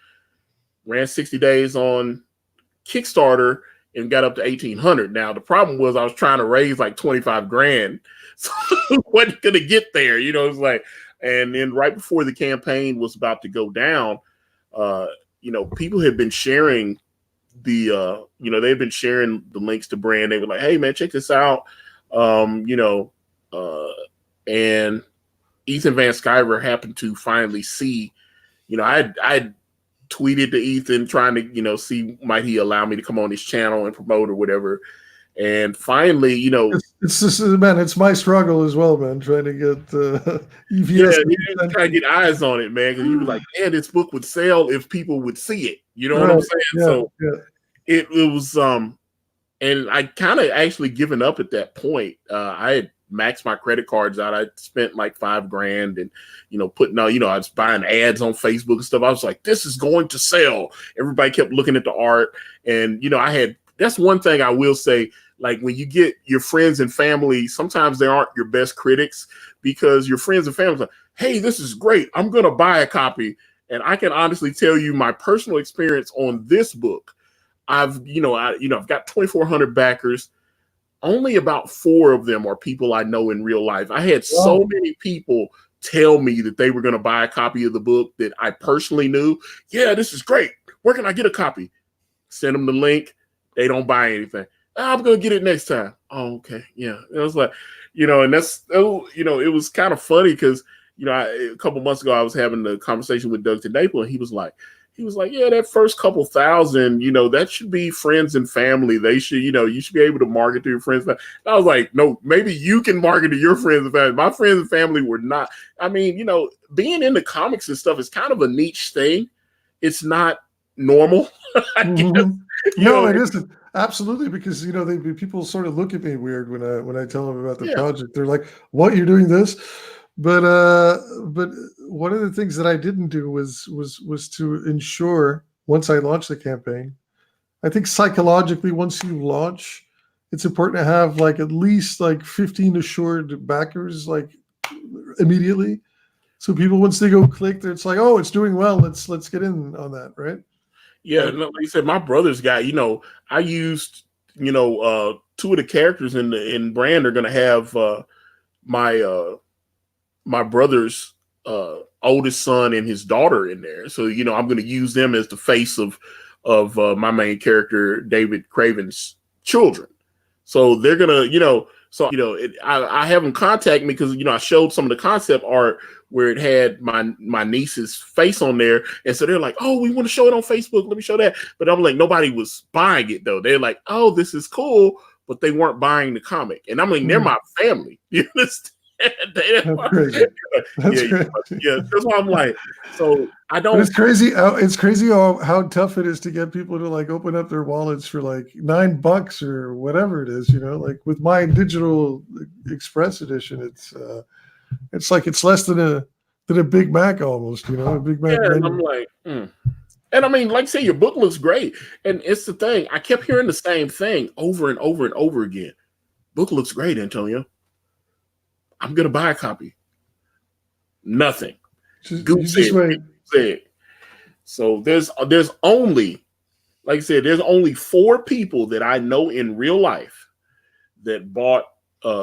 Ran 60 days on Kickstarter and got up to 1,800. Now, the problem was I was trying to raise like 25 grand. So I wasn't going to get there. It's like, and then right before the campaign was about to go down, people had been sharing they've been sharing the links to brand. They were like, hey man, check this out. And Ethan Van Sciver happened to finally see, I tweeted to Ethan trying to, see might he allow me to come on his channel and promote or whatever. And finally, it's just, man, it's my struggle as well, man, trying to get EVS. Trying to get eyes on it, man, because you were like, man, this book would sell if people would see it. You know what I'm saying? It was and I kind of actually given up at that point. I had maxed my credit cards out. I spent like $5,000 and, putting out, I was buying ads on Facebook and stuff. I was like, this is going to sell. Everybody kept looking at the art. And, that's one thing I will say, like when you get your friends and family, sometimes they aren't your best critics, because your friends and family are like, hey, this is great. I'm going to buy a copy. And I can honestly tell you my personal experience on this book. I've got 2,400 backers. Only about 4 of them are people I know in real life. I had so many people tell me that they were going to buy a copy of the book that I personally knew. Yeah, this is great. Where can I get a copy? Send them the link. They don't buy anything. I'm going to get it next time. Oh, okay. Yeah. It was like, and that's, it was kind of funny because, a couple months ago, I was having a conversation with Doug Tanaple, and he was like, yeah, that first couple thousand, that should be friends and family. They should, you should be able to market to your friends. And I was like, no, maybe you can market to your friends and family. My friends and family were not. I mean, being into comics and stuff is kind of a niche thing. It's not normal. No, it isn't. Absolutely, because people sort of look at me weird when I tell them about the project. They're like, "What, you're doing this?" but one of the things that I didn't do was to ensure once I launched the campaign. I think psychologically, once you launch, it's important to have like at least like 15 assured backers like immediately. So people, once they go click, it's like, oh, it's doing well. Let's get in on that, right? Yeah, like you said, my brother's got. I used two of the characters in Brand are gonna have my my brother's oldest son and his daughter in there. So I'm gonna use them as the face of my main character, David Craven's children. So they're gonna, I have them contact me because I showed some of the concept art where it had my niece's face on there, and so they're like, "Oh, we want to show it on Facebook. Let me show that." But I'm like, nobody was buying it though. They're like, "Oh, this is cool," but they weren't buying the comic, and I'm like, they're my family. You understand? That's crazy. That's crazy. Yeah, that's why I'm like, so I don't. But it's crazy. It's crazy how tough it is to get people to like open up their wallets for like $9 or whatever it is. Like with my digital Express edition, it's like it's less than a Big Mac almost. A Big Mac. Yeah, and I'm like, And I mean, like I say, your book looks great, and it's the thing. I kept hearing the same thing over and over and over again. Book looks great, Antonio. I'm gonna buy a copy. Nothing. Just wait. So there's only, like I said, there's only 4 people that I know in real life that bought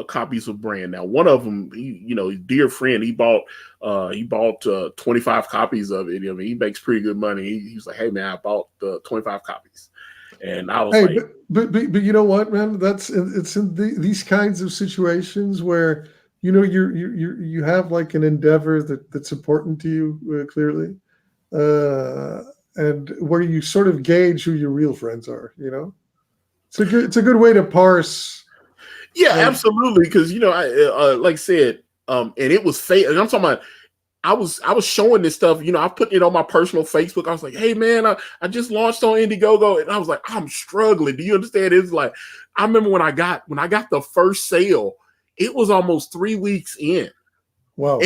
copies of Brand. Now, one of them, his dear friend, he bought 25 copies of it. I mean, he makes pretty good money. He was like, "Hey man, I bought 25 copies," and I was like, but you know what, man? It's in these kinds of situations where you have like an endeavor that's important to you clearly, and where you sort of gauge who your real friends are. It's a good way to parse. Yeah, absolutely. Because I like I said, and it was fake. And I'm talking about. I was showing this stuff. I put it on my personal Facebook. I was like, "Hey man, I just launched on Indiegogo," and I was like, "I'm struggling." Do you understand? It's like I remember when I got the first sale. It was almost 3 weeks in. Wow.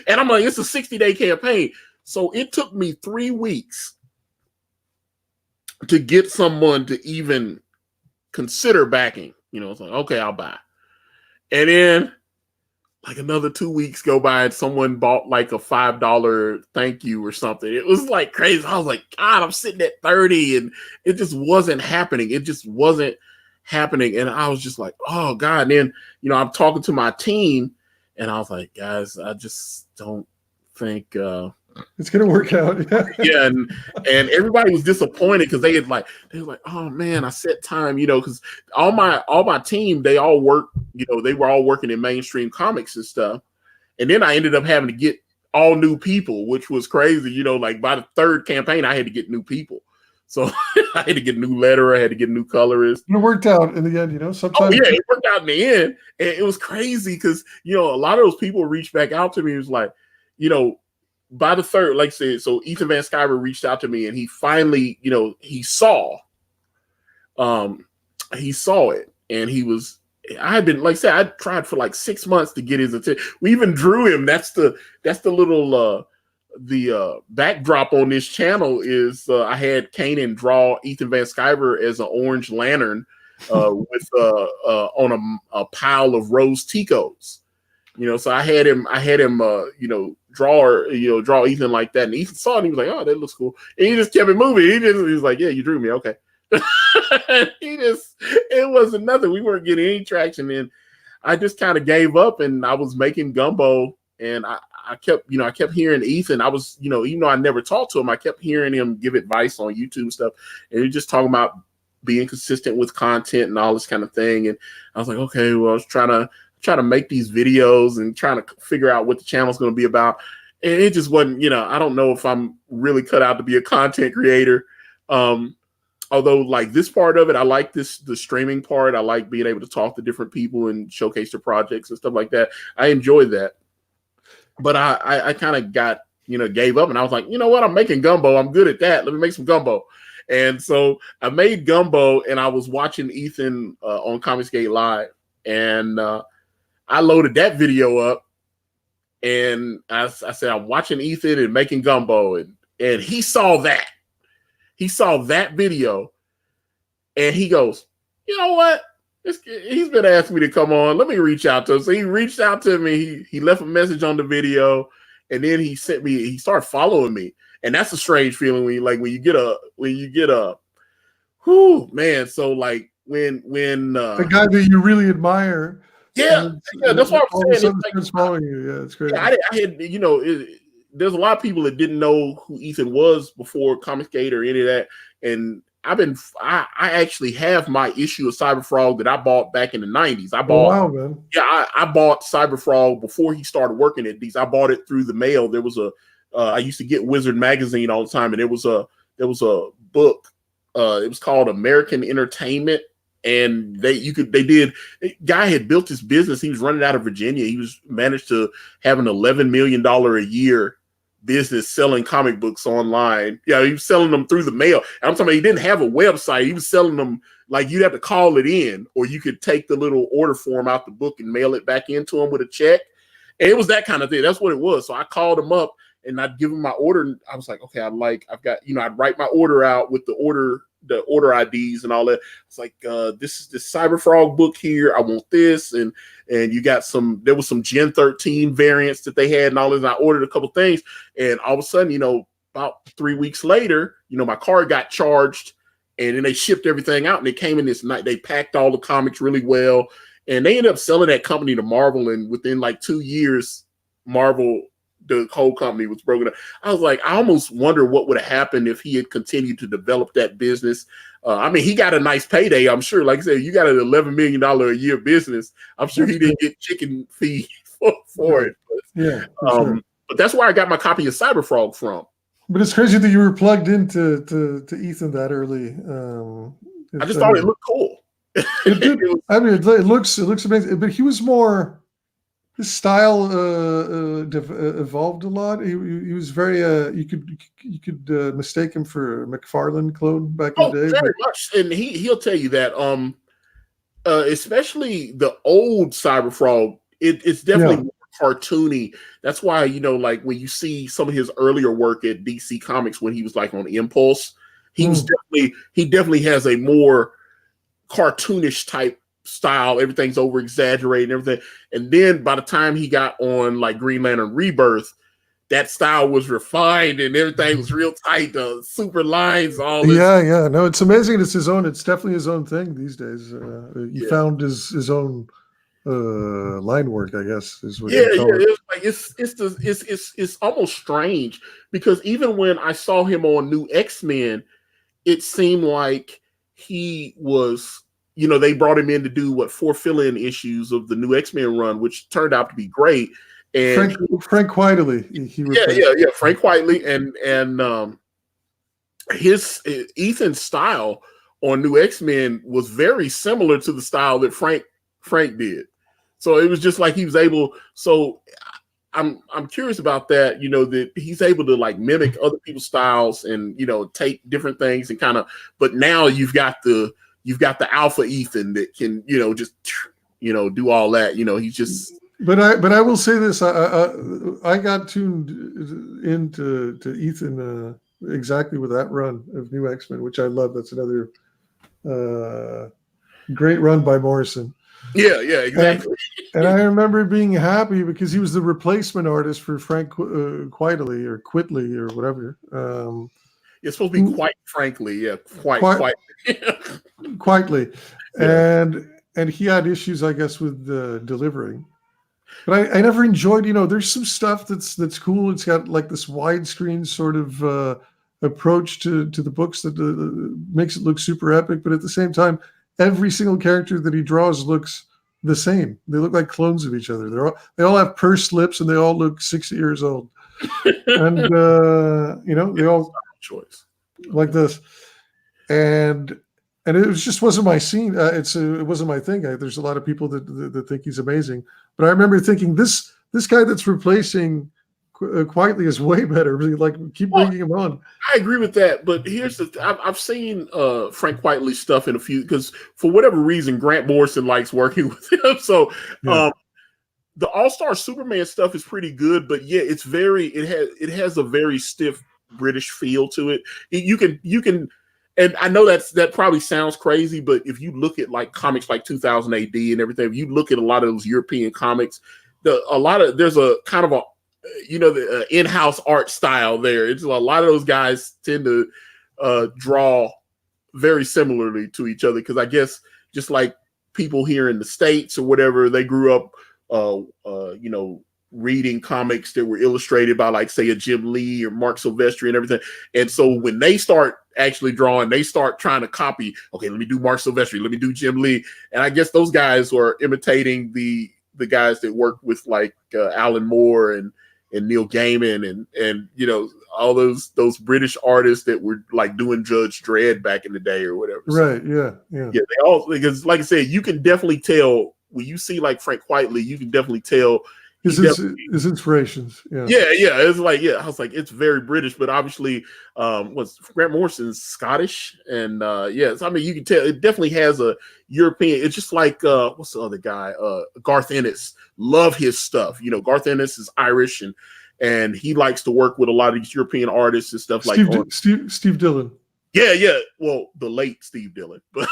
And I'm like, it's a 60-day campaign. So it took me 3 weeks to get someone to even consider backing. It's like, okay, I'll buy. And then like another 2 weeks go by and someone bought like a $5 thank you or something. It was like crazy. I was like, God, I'm sitting at 30 and it just wasn't happening. It just wasn't happening. And I was just like, oh God. And then, I'm talking to my team and I was like, guys, I just don't think it's gonna work out. Yeah. And everybody was disappointed because they were like, oh man, I set time, because all my team, they all work, they were all working in mainstream comics and stuff. And then I ended up having to get all new people, which was crazy. Like by the 3rd campaign, I had to get new people. So I had to get a new letterer, I had to get a new colorist. It worked out in the end, sometimes. Oh, yeah, it worked out in the end. And it was crazy because, a lot of those people reached back out to me. It was like, by the 3rd, like I said, so Ethan Van Sciver reached out to me and he finally, he saw it. And I had been, like I said, I tried for like 6 months to get his attention. We even drew him. That's the little, the backdrop on this channel is I had Kanan draw Ethan Van Sciver as an orange lantern with on a pile of rose Ticos. So I had him draw Ethan like that, and Ethan saw it and he was like, "Oh, that looks cool," and he just kept it moving. He was like, "Yeah, you drew me, okay." It wasn't nothing. We weren't getting any traction, and I just kind of gave up. And I was making gumbo, and I kept hearing Ethan. I was, even though I never talked to him, I kept hearing him give advice on YouTube stuff, and he's just talking about being consistent with content and all this kind of thing. And I was like, okay, well, I was trying to make these videos and trying to figure out what the channel's going to be about. And it just wasn't, I don't know if I'm really cut out to be a content creator. Although like this part of it, I like the streaming part. I like being able to talk to different people and showcase their projects and stuff like that. I enjoy that. But I kind of got, gave up, and I was like, you know what? I'm making gumbo. I'm good at that. Let me make some gumbo. And so I made gumbo, and I was watching Ethan on Comicsgate Live, and I loaded that video up, and I said, I'm watching Ethan and making gumbo, and he saw that. He saw that video, and he goes, you know what? He's been asking me to come on. Let me reach out to him. So he reached out to me. He left a message on the video, and then he started following me. And that's a strange feeling when you get a whoo, man. So like when the guy that you really admire. Yeah, that's what I'm saying. It's following you. Yeah, it's crazy. Yeah, I had, there's a lot of people that didn't know who Ethan was before Comicsgate or any of that. And I actually have my issue of Cyberfrog that I bought back in the 90s. I bought Cyberfrog before he started working at these. I bought it through the mail. There was I used to get Wizard magazine all the time, and there was a book. It was called American Entertainment. And guy had built his business. He was running out of Virginia. He managed to have an $11 million a year business selling comic books online. Yeah, he was selling them through the mail. And I'm talking about he didn't have a website. He was selling them like you'd have to call it in, or you could take the little order form out the book and mail it back into him with a check. And it was that kind of thing. That's what it was. So I called him up and I'd give him my order. And I was like, okay, I'd write my order out with the order IDs and all that. It's like, this is the Cyberfrog book here. I want this. And you got there was some Gen 13 variants that they had and all this. And I ordered a couple things. And all of a sudden, about 3 weeks later, my card got charged, and then they shipped everything out, and it came in this night. They packed all the comics really well, and they ended up selling that company to Marvel. And within like 2 years, Marvel, the whole company, was broken up. I was like, I almost wonder what would have happened if he had continued to develop that business. He got a nice payday, I'm sure. Like I said, you got an $11 million a year business. I'm sure he didn't get chicken feed for it. But that's where I got my copy of Cyberfrog from. But it's crazy that you were plugged into Ethan that early. I just thought it looked cool. It looks amazing. But he was more. His style evolved a lot. He was very. You could mistake him for McFarlane clone back in the day. Very much, and he'll tell you that. Especially the old Cyberfrog, it's definitely more cartoony. That's why like when you see some of his earlier work at DC Comics when he was like on Impulse, he definitely has a more cartoonish type style. Everything's over exaggerated and everything. And then by the time he got on like Green Lantern Rebirth, that style was refined and everything was real tight, super lines, all this. Yeah. No, it's amazing. It's definitely his own thing these days. He found his own line work, I guess, is what it's almost strange, because even when I saw him on New X-Men, it seemed like he was, they brought him in to do 4 fill-in issues of the New X-Men run, which turned out to be great. And Frank Whiteley, Frank Whiteley, and his Ethan's style on New X-Men was very similar to the style that Frank did. So it was just like he was able. So I'm curious about that. That he's able to like mimic other people's styles and take different things and kind of. But now you've got the alpha Ethan that can just do all that. He's just. But I will say this: I got tuned into Ethan exactly with that run of New X-Men, which I love. That's another great run by Morrison. Yeah, exactly. And I remember being happy because he was the replacement artist for Frank Quitely or whatever. It's supposed to be quite frankly, quite Quietly, and he had issues, I guess, with delivering. But I never enjoyed. There's some stuff that's cool. It's got like this widescreen sort of approach to the books that makes it look super epic. But at the same time, every single character that he draws looks the same. They look like clones of each other. They all have pursed lips and they all look 60 years old. And they all choice like this. And it just wasn't my scene. It wasn't my thing. There's a lot of people that think he's amazing, but I remember thinking this guy that's replacing Quietly is way better. Like, keep bringing him on. I agree with that, but here's I've seen Frank Quietly stuff in a few, because for whatever reason Grant Morrison likes working with him. So the All-Star Superman stuff is pretty good, but yeah, it has a very stiff British feel to it. You can, and I know that probably sounds crazy, but if you look at like comics like 2000 AD and everything, if you look at a lot of those European comics, there's a kind of a the in-house art style there. It's a lot of those guys tend to draw very similarly to each other because I guess just like people here in the States or whatever, they grew up reading comics that were illustrated by like say a Jim Lee or Mark Silvestri and everything. And so when they start actually drawing, they start trying to copy, okay, let me do Mark Silvestri, let me do Jim Lee. And I guess those guys are imitating the guys that work with like Alan Moore and Neil Gaiman and all those British artists that were like doing Judge Dredd back in the day or whatever. Right. So, yeah. They all, because like I said, you can definitely tell when you see like Frank Whiteley, you can definitely tell his inspirations. Yeah. It's like, I was like, it's very British, but obviously Grant Morrison's Scottish. And so, I mean, you can tell it definitely has a European, it's just like what's the other guy? Garth Ennis. Love his stuff. Garth Ennis is Irish and he likes to work with a lot of these European artists and stuff Steve Dillon. Yeah. Well, the late Steve Dillon. But,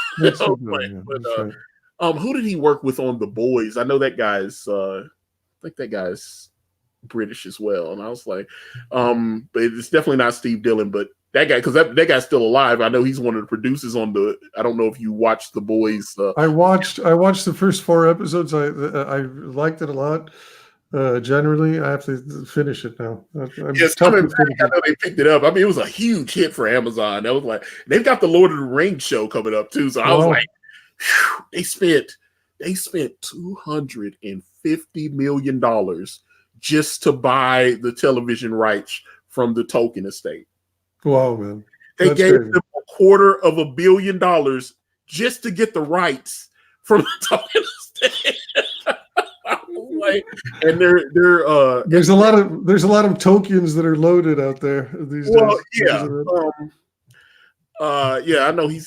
who did he work with on The Boys? I know that guy's I think that guy's British as well. And I was like, but it's definitely not Steve Dillon, but that guy, because that guy's still alive. I know he's one of the producers on I don't know if you watched The Boys. I watched the first 4 episodes. I liked it a lot. Generally, I have to finish it now. Yes, I know they picked it up. I mean, it was a huge hit for Amazon. I was like, they've got the Lord of the Rings show coming up too. So I was like, they spent $250 million just to buy the television rights from the Tolkien estate. Wow, man. They gave them $250 million just to get the rights from the Tolkien estate. And there's a lot of Tolkiens that are loaded out there these days. I know he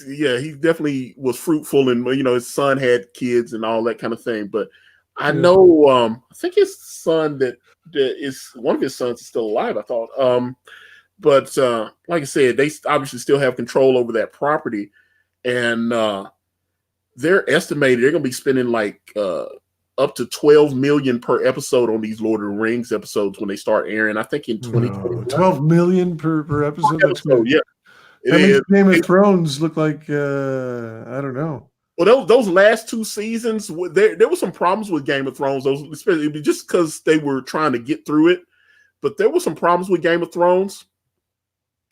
definitely was fruitful and his son had kids and all that kind of thing. But I know I think his son that is one of his sons is still alive, I thought. But like I said, they obviously still have control over that property, and they're estimated they're gonna be spending like up to $12 million per episode on these Lord of the Rings episodes when they start airing. I think in 2020. $12 million per episode. That's good. Yeah. That makes Game of Thrones look like I don't know. Well, those last 2 seasons, there were some problems with Game of Thrones. Especially just because they were trying to get through it, but there were some problems with Game of Thrones.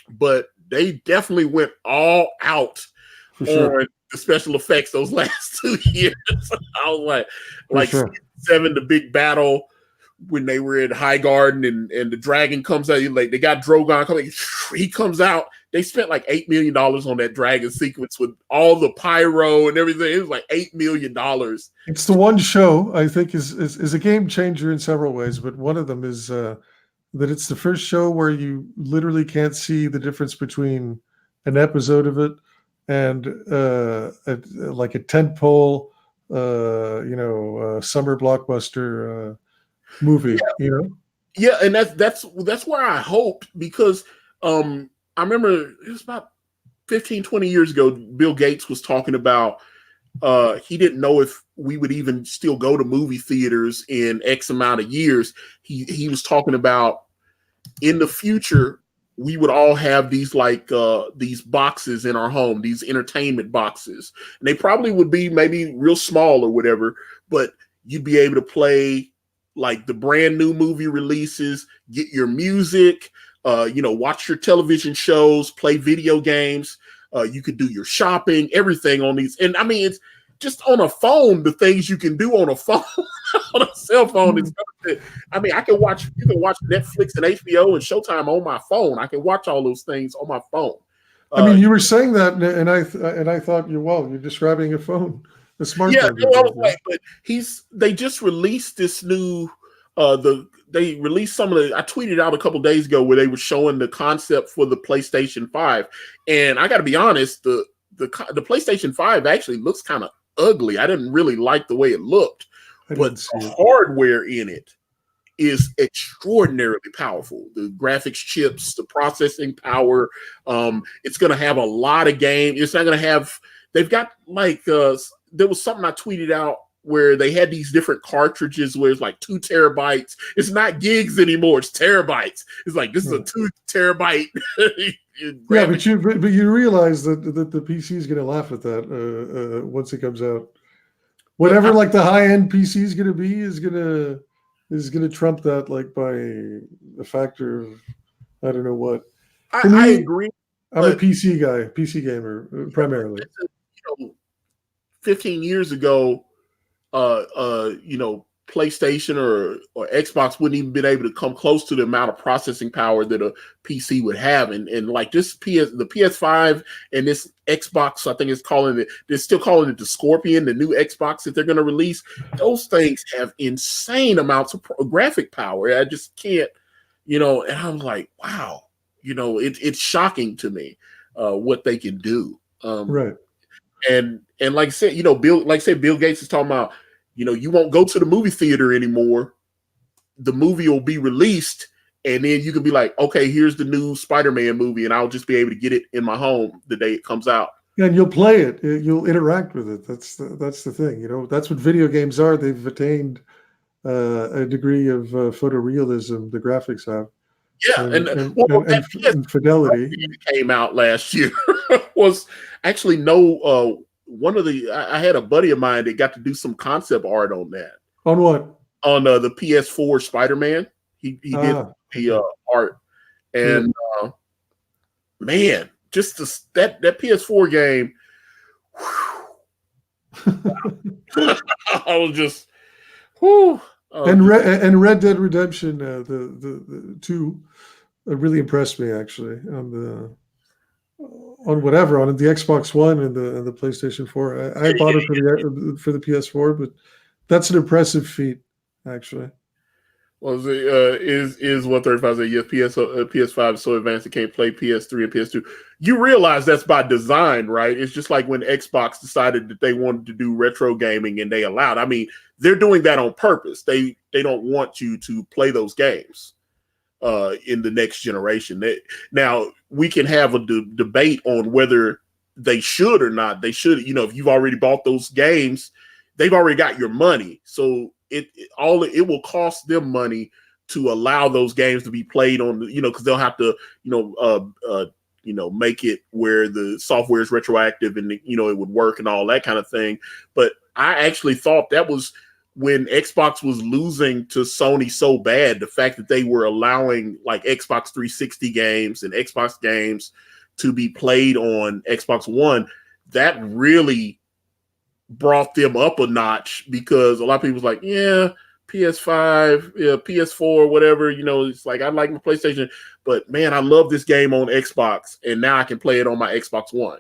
But they definitely went all out on the special effects those last 2 years. I was like Season 7, the big battle when they were in High Garden and the dragon comes out. Like they got Drogon coming, he comes out. They spent like $8 million on that dragon sequence with all the pyro and everything. It was like $8 million. It's the one show I think is a game changer in several ways, but one of them is that it's the first show where you literally can't see the difference between an episode of it and like a tentpole, summer blockbuster movie. Yeah, and that's where I hoped, because I remember it was about 15, 20 years ago, Bill Gates was talking about he didn't know if we would even still go to movie theaters in X amount of years. He was talking about in the future, we would all have these these boxes in our home, these entertainment boxes. And they probably would be maybe real small or whatever, but you'd be able to play like the brand new movie releases, get your music, watch your television shows, play video games. You could do your shopping, everything on these. And I mean, it's just on a phone, the things you can do on a phone, on a cell phone. I mean, you can watch Netflix and HBO and Showtime on my phone. I can watch all those things on my phone. I mean, you were saying that, and I thought you're describing a phone, a smartphone. Yeah, but they just released this new they released some of the. I tweeted out a couple days ago where they were showing the concept for the PlayStation 5, and I got to be honest, the PlayStation 5 actually looks kind of ugly. I didn't really like the way it looked. but the hardware in it is extraordinarily powerful. The graphics chips, the processing power. It's going to have a lot of games. It's not going to have. They've got like there was something I tweeted out where they had these different cartridges where it's like 2 terabytes. It's not gigs anymore. It's terabytes. It's like this is a 2 terabyte. Yeah, but you realize that the PC is going to laugh at that once it comes out. Whatever like the high end PC is going to be is going to trump that like by a factor of I don't know what. I agree. I'm a PC guy, PC gamer primarily. 15 years ago, PlayStation or Xbox wouldn't even been able to come close to the amount of processing power that a PC would have, and like this the PS5 and this Xbox, I think they're still calling it the Scorpion, the new Xbox that they're going to release. Those things have insane amounts of graphic power. I just can't, and I'm like, wow, it's shocking to me what they can do. Right. And like I said, Bill Gates is talking about, you won't go to the movie theater anymore. The movie will be released, and then you can be like, okay, here's the new Spider-Man movie, and I'll just be able to get it in my home the day it comes out. And you'll play it. You'll interact with it. That's the thing. That's what video games are. They've attained a degree of photorealism. The graphics have. Yeah, and fidelity came out last year was actually one of the. I had a buddy of mine that got to do some concept art on that. On what? On the PS4 Spider-Man. He did the art, and man, just that PS4 game. I was just, whew. And Red Dead Redemption, the 2, really impressed me actually on the Xbox One and the PlayStation 4. I bought it for the PS4, but that's an impressive feat actually. Well, is 135 say yes? PS5 is so advanced it can't play PS3 and PS2. You realize that's by design, right? It's just like when Xbox decided that they wanted to do retro gaming and they allowed. I mean, they're doing that on purpose. They don't want you to play those games in the next generation. Now we can have a debate on whether they should or not. They should. If you've already bought those games, they've already got your money, so it will cost them money to allow those games to be played on, because they'll have to, make it where the software is retroactive and it would work and all that kind of thing. But I actually thought that was when Xbox was losing to Sony so bad, the fact that they were allowing like Xbox 360 games and Xbox games to be played on Xbox One, that really brought them up a notch, because a lot of people's like, yeah, PS5, yeah, PS4, whatever, it's like, I like my PlayStation, but man, I love this game on Xbox, and now I can play it on my Xbox One.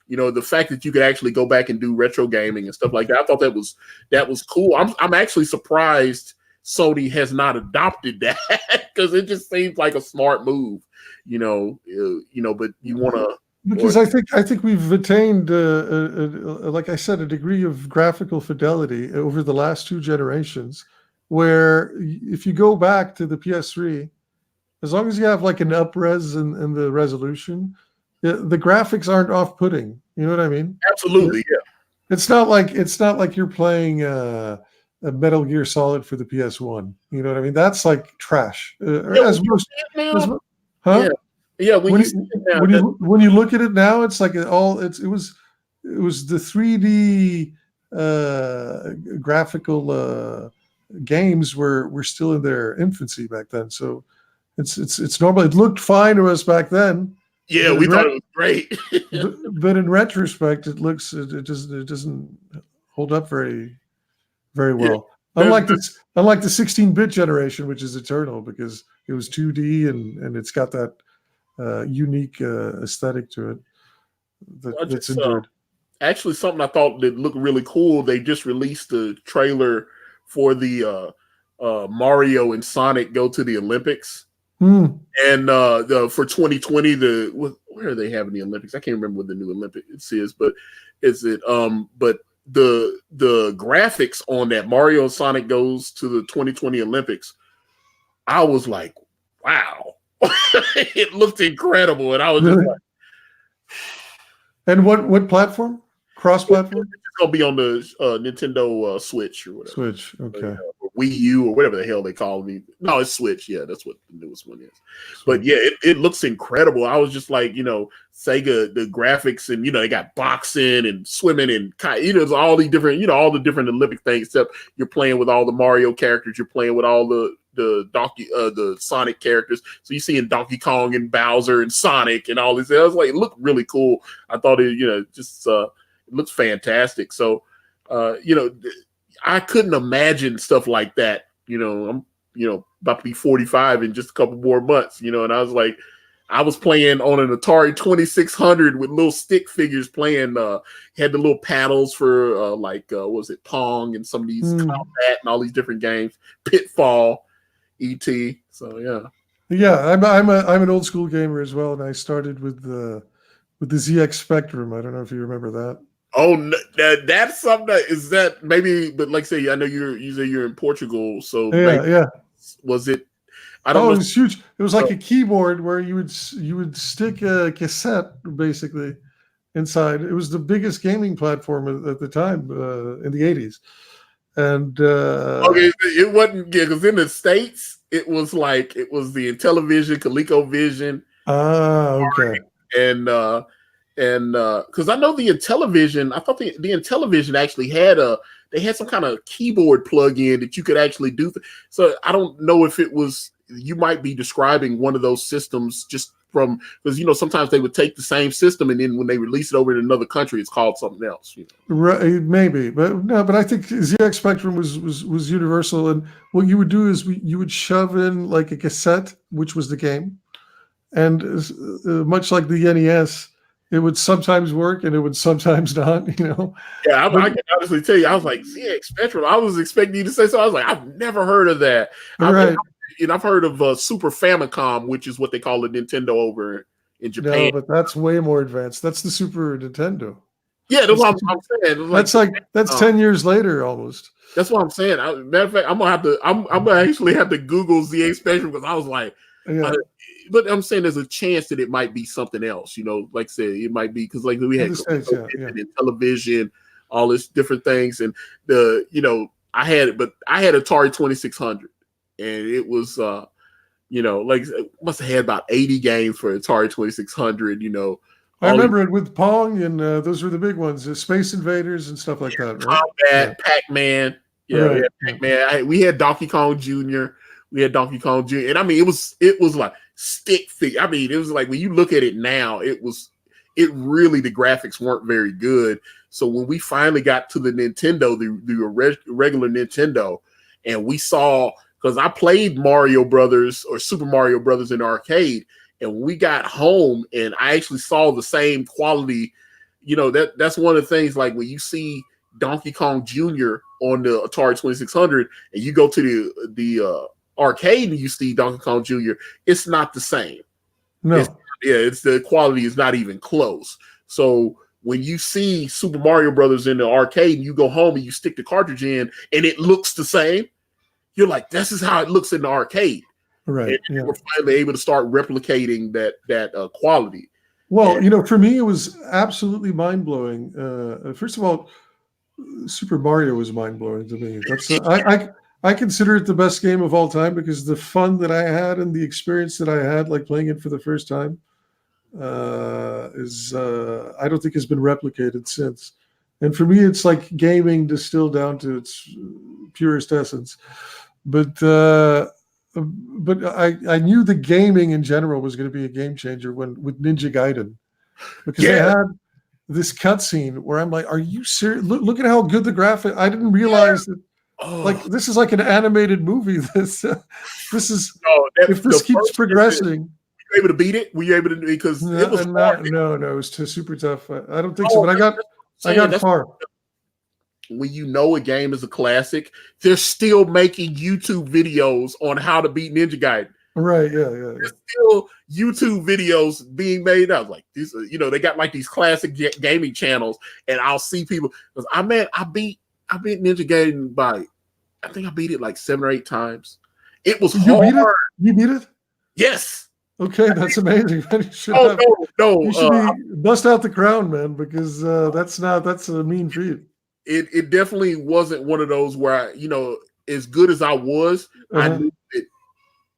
The fact that you could actually go back and do retro gaming and stuff like that, I thought that was cool. I'm actually surprised Sony has not adopted that, because it just seems like a smart move, but you want to. Because I think we've attained, like I said, a degree of graphical fidelity over the last 2 generations, where if you go back to the PS3, as long as you have like an up-res and the resolution, the graphics aren't off-putting. You know what I mean? Absolutely, yeah. It's not like you're playing a Metal Gear Solid for the PS1. You know what I mean? That's like trash. Yeah. Yeah, when you look at it now, it's like it was the 3D graphical games were still in their infancy back then. So it's normal. It looked fine to us back then. Yeah, we thought it was great. but in retrospect, it doesn't hold up very, very well. Yeah. Unlike the 16-bit generation, which is eternal because it was 2D and it's got that unique aesthetic to it that's endured. Actually, something I thought that looked really cool. They just released the trailer for the Mario and Sonic go to the Olympics, and for 2020, where are they having the Olympics? I can't remember what the new Olympics is, but is it? But the graphics on that Mario and Sonic Goes to the 2020 Olympics, I was like, wow. It looked incredible. And I was just like, and what platform? Cross-platform? It's gonna be on the Nintendo Switch or whatever. Switch, okay. Or Wii U or whatever the hell they call me. No, it's Switch. Yeah, that's what the newest one is. But yeah, it looks incredible. I was just like, Sega, the graphics, and they got boxing and swimming and all the different, all the different Olympic things. Except you're playing with all the Mario characters. You're playing with all the the Sonic characters. So you see in Donkey Kong and Bowser and Sonic and all this. I was like, it looked really cool. I thought it, just it looks fantastic. So, I couldn't imagine stuff like that. I'm, about to be 45 in just a couple more months, and I was like, I was playing on an Atari 2600 with little stick figures playing, had the little paddles for what was it, Pong and some of these combat and all these different games, Pitfall, E.T. So yeah, I'm an old school gamer as well, and I started with the ZX Spectrum. I don't know if you remember that. Oh, that's something is that maybe, but like say, I know you're in Portugal, so yeah. Was it? I don't know. It was huge. It was like a keyboard where you would stick a cassette basically inside. It was the biggest gaming platform at the time in the 80s. And okay, it wasn't because in the States it was the Intellivision, ColecoVision. Okay. And because I know the Intellivision, I thought the Intellivision actually had some kind of keyboard plug-in that you could actually do. So I don't know if it was, you might be describing one of those systems just from, because sometimes they would take the same system and then when they release it over in another country, it's called something else. Right, maybe, but no. But I think ZX Spectrum was universal, and what you would do is you would shove in like a cassette, which was the game, and much like the NES, it would sometimes work and it would sometimes not. Yeah, I can honestly tell you, I was like ZX Spectrum. I was expecting you to say so. I was like, I've never heard of that. Right. I've heard of Super Famicom, which is what they call the Nintendo over in Japan. No, but that's way more advanced. That's the Super Nintendo. Yeah, that's what I'm saying. That's 10 years later almost. That's what I'm saying. Matter of fact, I'm gonna actually have to Google ZX Spectrum because I was like, but I'm saying there's a chance that it might be something else. Like I said, it might be because like we had television, all this different things, and I had Atari 2600. And it was, must have had about 80 games for Atari 2600, I remember it with Pong, and those were the big ones, Space Invaders and stuff like that. Right? Combat, Pac-Man. Yeah, Pac-Man. We had Donkey Kong Jr. And I mean, it was like stick figure. I mean, it was like when you look at it now, the graphics weren't very good. So when we finally got to the Nintendo, the regular Nintendo, and we saw, because I played Mario Brothers or Super Mario Brothers in the arcade, and when we got home and I actually saw the same quality, that's one of the things, like when you see Donkey Kong Jr. on the Atari 2600 and you go to the arcade and you see Donkey Kong Jr., it's not the same. No. It's the quality is not even close. So when you see Super Mario Brothers in the arcade and you go home and you stick the cartridge in and it looks the same, you're like, this is how it looks in the arcade. Right. And we're finally able to start replicating that quality. Well, for me, it was absolutely mind-blowing. First of all, Super Mario was mind-blowing to me. That's I consider it the best game of all time because the fun that I had and the experience that I had, like playing it for the first time, is I don't think has been replicated since. And for me, it's like gaming distilled down to its purest essence. But I knew the gaming in general was going to be a game changer with Ninja Gaiden, because they had this cutscene where I'm like, "Are you serious? Look at how good the graphic!" I didn't realize that. Like this is like an animated movie. This is if this keeps progressing. Were you able to beat it? Were you able to because it was hard. No, it was super tough. I don't think so, but I got far. When a game is a classic, they're still making YouTube videos on how to beat Ninja Gaiden. Right. Yeah. Yeah. There's still YouTube videos being made. I was like, these, they got like these classic gaming channels, and I'll see people. I beat Ninja Gaiden by, I think I beat it like 7 or 8 times. It was You hard. beat it? You beat it? Yes. Okay, that's amazing. You should no. You should bust out the crown, man, because that's a mean feat. It definitely wasn't one of those where as good as I was, I knew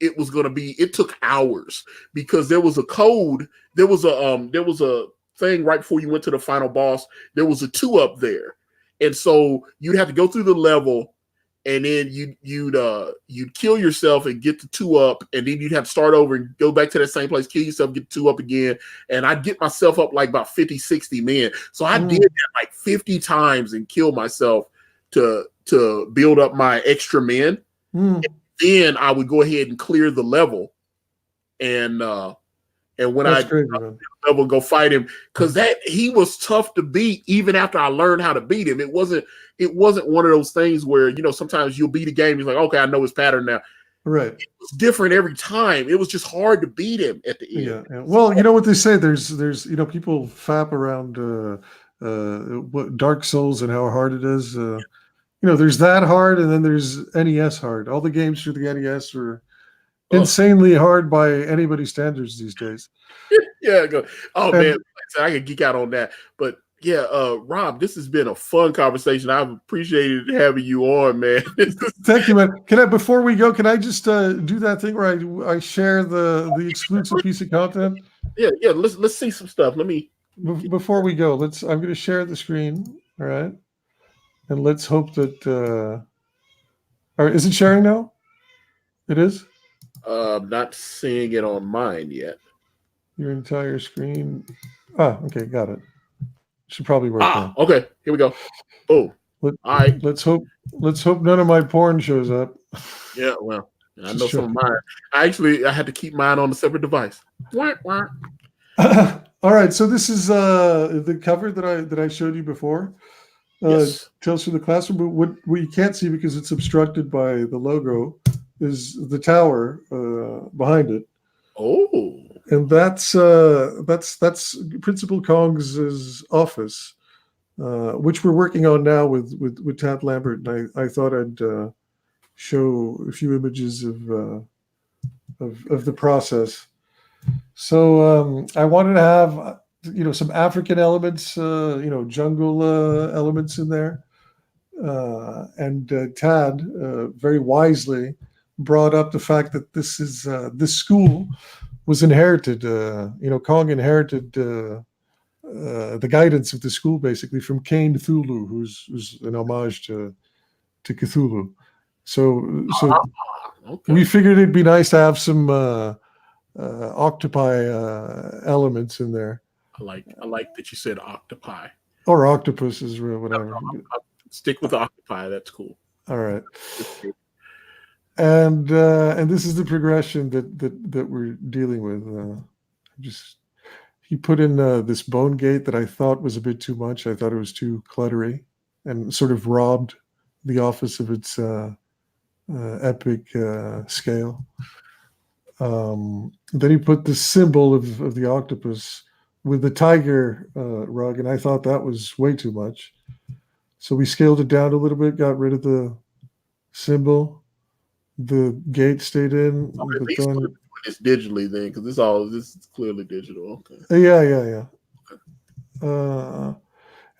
it was going to be. It took hours because there was a code. There was a thing right before you went to the final boss. There was a 2-up there, and so you'd have to go through the level. And then you'd kill yourself and get the 2-up, and then you'd have to start over and go back to that same place, kill yourself, get 2-up again. And I'd get myself up like about 50, 60 men. So I did that like 50 times and kill myself to build up my extra men. And then I would go ahead and clear the level. And when level go fight him, because he was tough to beat even after I learned how to beat him. It wasn't one of those things where sometimes you'll beat a game, he's like, okay, I know his pattern now. Right. It was different every time. It was just hard to beat him at the end. Yeah. Well, you know what they say, there's people fap around Dark Souls and how hard it is. There's that hard, and then there's NES hard. All the games for the NES are insanely hard by anybody's standards these days. Yeah. Man, I could geek out on that. But yeah, Rob, this has been a fun conversation. I've appreciated having you on, man. Thank you, man. Before we go, can I just do that thing where I share the exclusive piece of content? Yeah. Let's see some stuff. Let me. Before we go, I'm going to share the screen. All right, and let's hope that. All right, is it sharing now? It is. I'm not seeing it on mine yet. Your entire screen. Okay, got it. Should probably work now. Okay, here we go. Oh, all right. Let's hope none of my porn shows up. Yeah, well, I know some of mine. I had to keep mine on a separate device. All right, so this is the cover that I showed you before. Yes. Tales from the Classroom. But what you can't see because it's obstructed by the logo is the tower behind it. Oh. And that's Principal Kong's office, which we're working on now with Tad Lambert. And I thought I'd show a few images of the process. So I wanted to have some African elements, jungle elements in there, and Tad very wisely brought up the fact that this school was inherited. Kong inherited the guidance of the school basically from Cain Cthulhu, who's an homage to Cthulhu. So okay. We figured it'd be nice to have some octopi elements in there. I like that you said octopi. Or octopuses or whatever. I'll stick with octopi. That's cool. All right. And this is the progression that we're dealing with. He put in this bone gate that I thought was a bit too much. I thought it was too cluttery and sort of robbed the office of its epic scale. Then he put the symbol of the octopus with the tiger rug, and I thought that was way too much. So we scaled it down a little bit, got rid of the symbol. The gate stayed in. It's digitally then, because this is clearly digital. Okay. Yeah. Okay.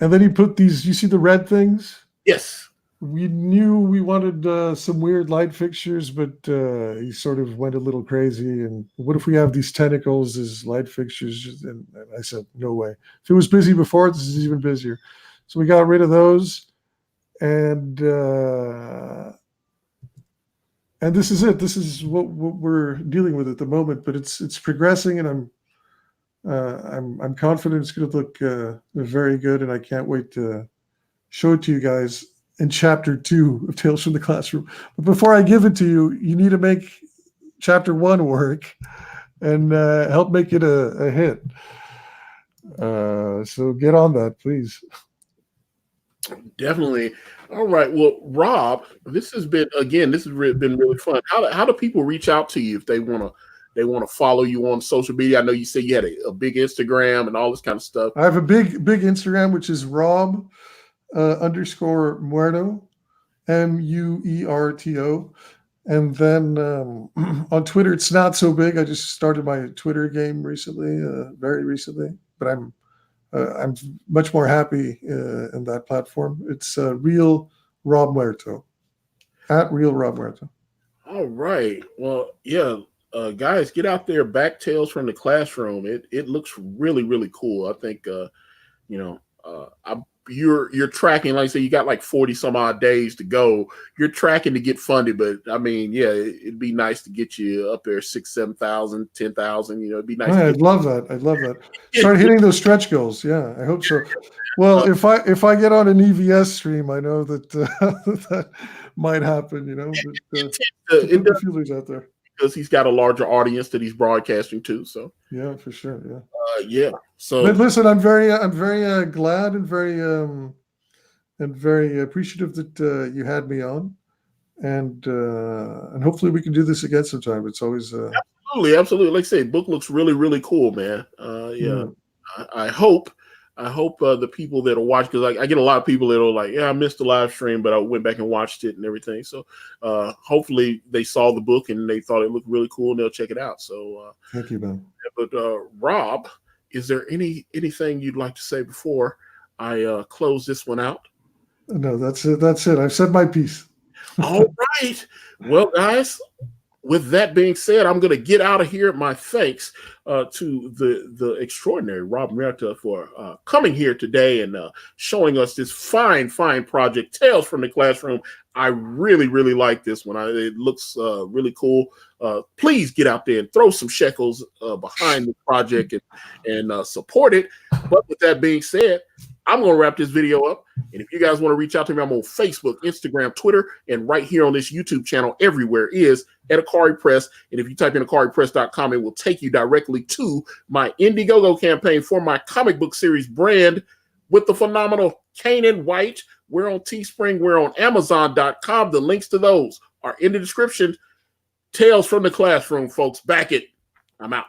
And then he put these. You see the red things? Yes. We knew we wanted some weird light fixtures, but he sort of went a little crazy. And what if we have these tentacles as light fixtures? And I said, no way. If it was busy before, this is even busier. So we got rid of those, and this is it. This is what we're dealing with at the moment. But it's progressing, and I'm confident it's going to look very good, and I can't wait to show it to you guys in Chapter 2 of Tales from the Classroom. But before I give it to you, you need to make Chapter 1 work and help make it a hit. So get on that, please. Definitely. All right. Well, Rob, this has been been really fun. How do people reach out to you if they want to follow you on social media? I know you said you had a big Instagram and all this kind of stuff. I have a big Instagram, which is Rob underscore Muerto, Muerto. And then on Twitter, it's not so big. I just started my Twitter game recently, very recently, but I'm much more happy in that platform. It's Real Rob Muerto, at Real Rob Muerto. All right. Well, yeah, guys, get out there. Back Tales from the Classroom. It looks really, really cool. I think you're tracking, like I say, you got like 40 some odd days to go. You're tracking to get funded, but I mean, yeah, it'd be nice to get you up there 6,000, 7,000, 10,000. It'd be nice. I'd love that. Start hitting those stretch goals. Yeah, I hope so. Well, if I get on an EVS stream, I know that that might happen. But, it the feelers out there because he's got a larger audience that he's broadcasting to. So yeah, for sure. Yeah. Yeah. So, but listen, I'm very glad and very appreciative that you had me on, and hopefully we can do this again sometime. It's always absolutely. Like I say, book looks really, really cool, man. Yeah. I hope the people that'll watch, because I get a lot of people that'll like, yeah, I missed the live stream, but I went back and watched it and everything. So hopefully they saw the book and they thought it looked really cool and they'll check it out. So thank you, man. But Rob, is there anything you'd like to say before I close this one out? No, that's it. I've said my piece. All right. Well, guys, with that being said, I'm going to get out of here. My thanks to the extraordinary Rob Muerto for coming here today and showing us this fine project, Tales from the Classroom. I really, really like this one. It looks really cool. Please get out there and throw some shekels behind the project and support it. But with that being said, I'm going to wrap this video up. And if you guys want to reach out to me, I'm on Facebook, Instagram, Twitter, and right here on this YouTube channel everywhere is at Akari Press. And if you type in AkariPress.com, it will take you directly to my Indiegogo campaign for my comic book series brand with the phenomenal Kanan White. We're on Teespring. We're on Amazon.com. The links to those are in the description. Tales from the Classroom, folks. Back it. I'm out.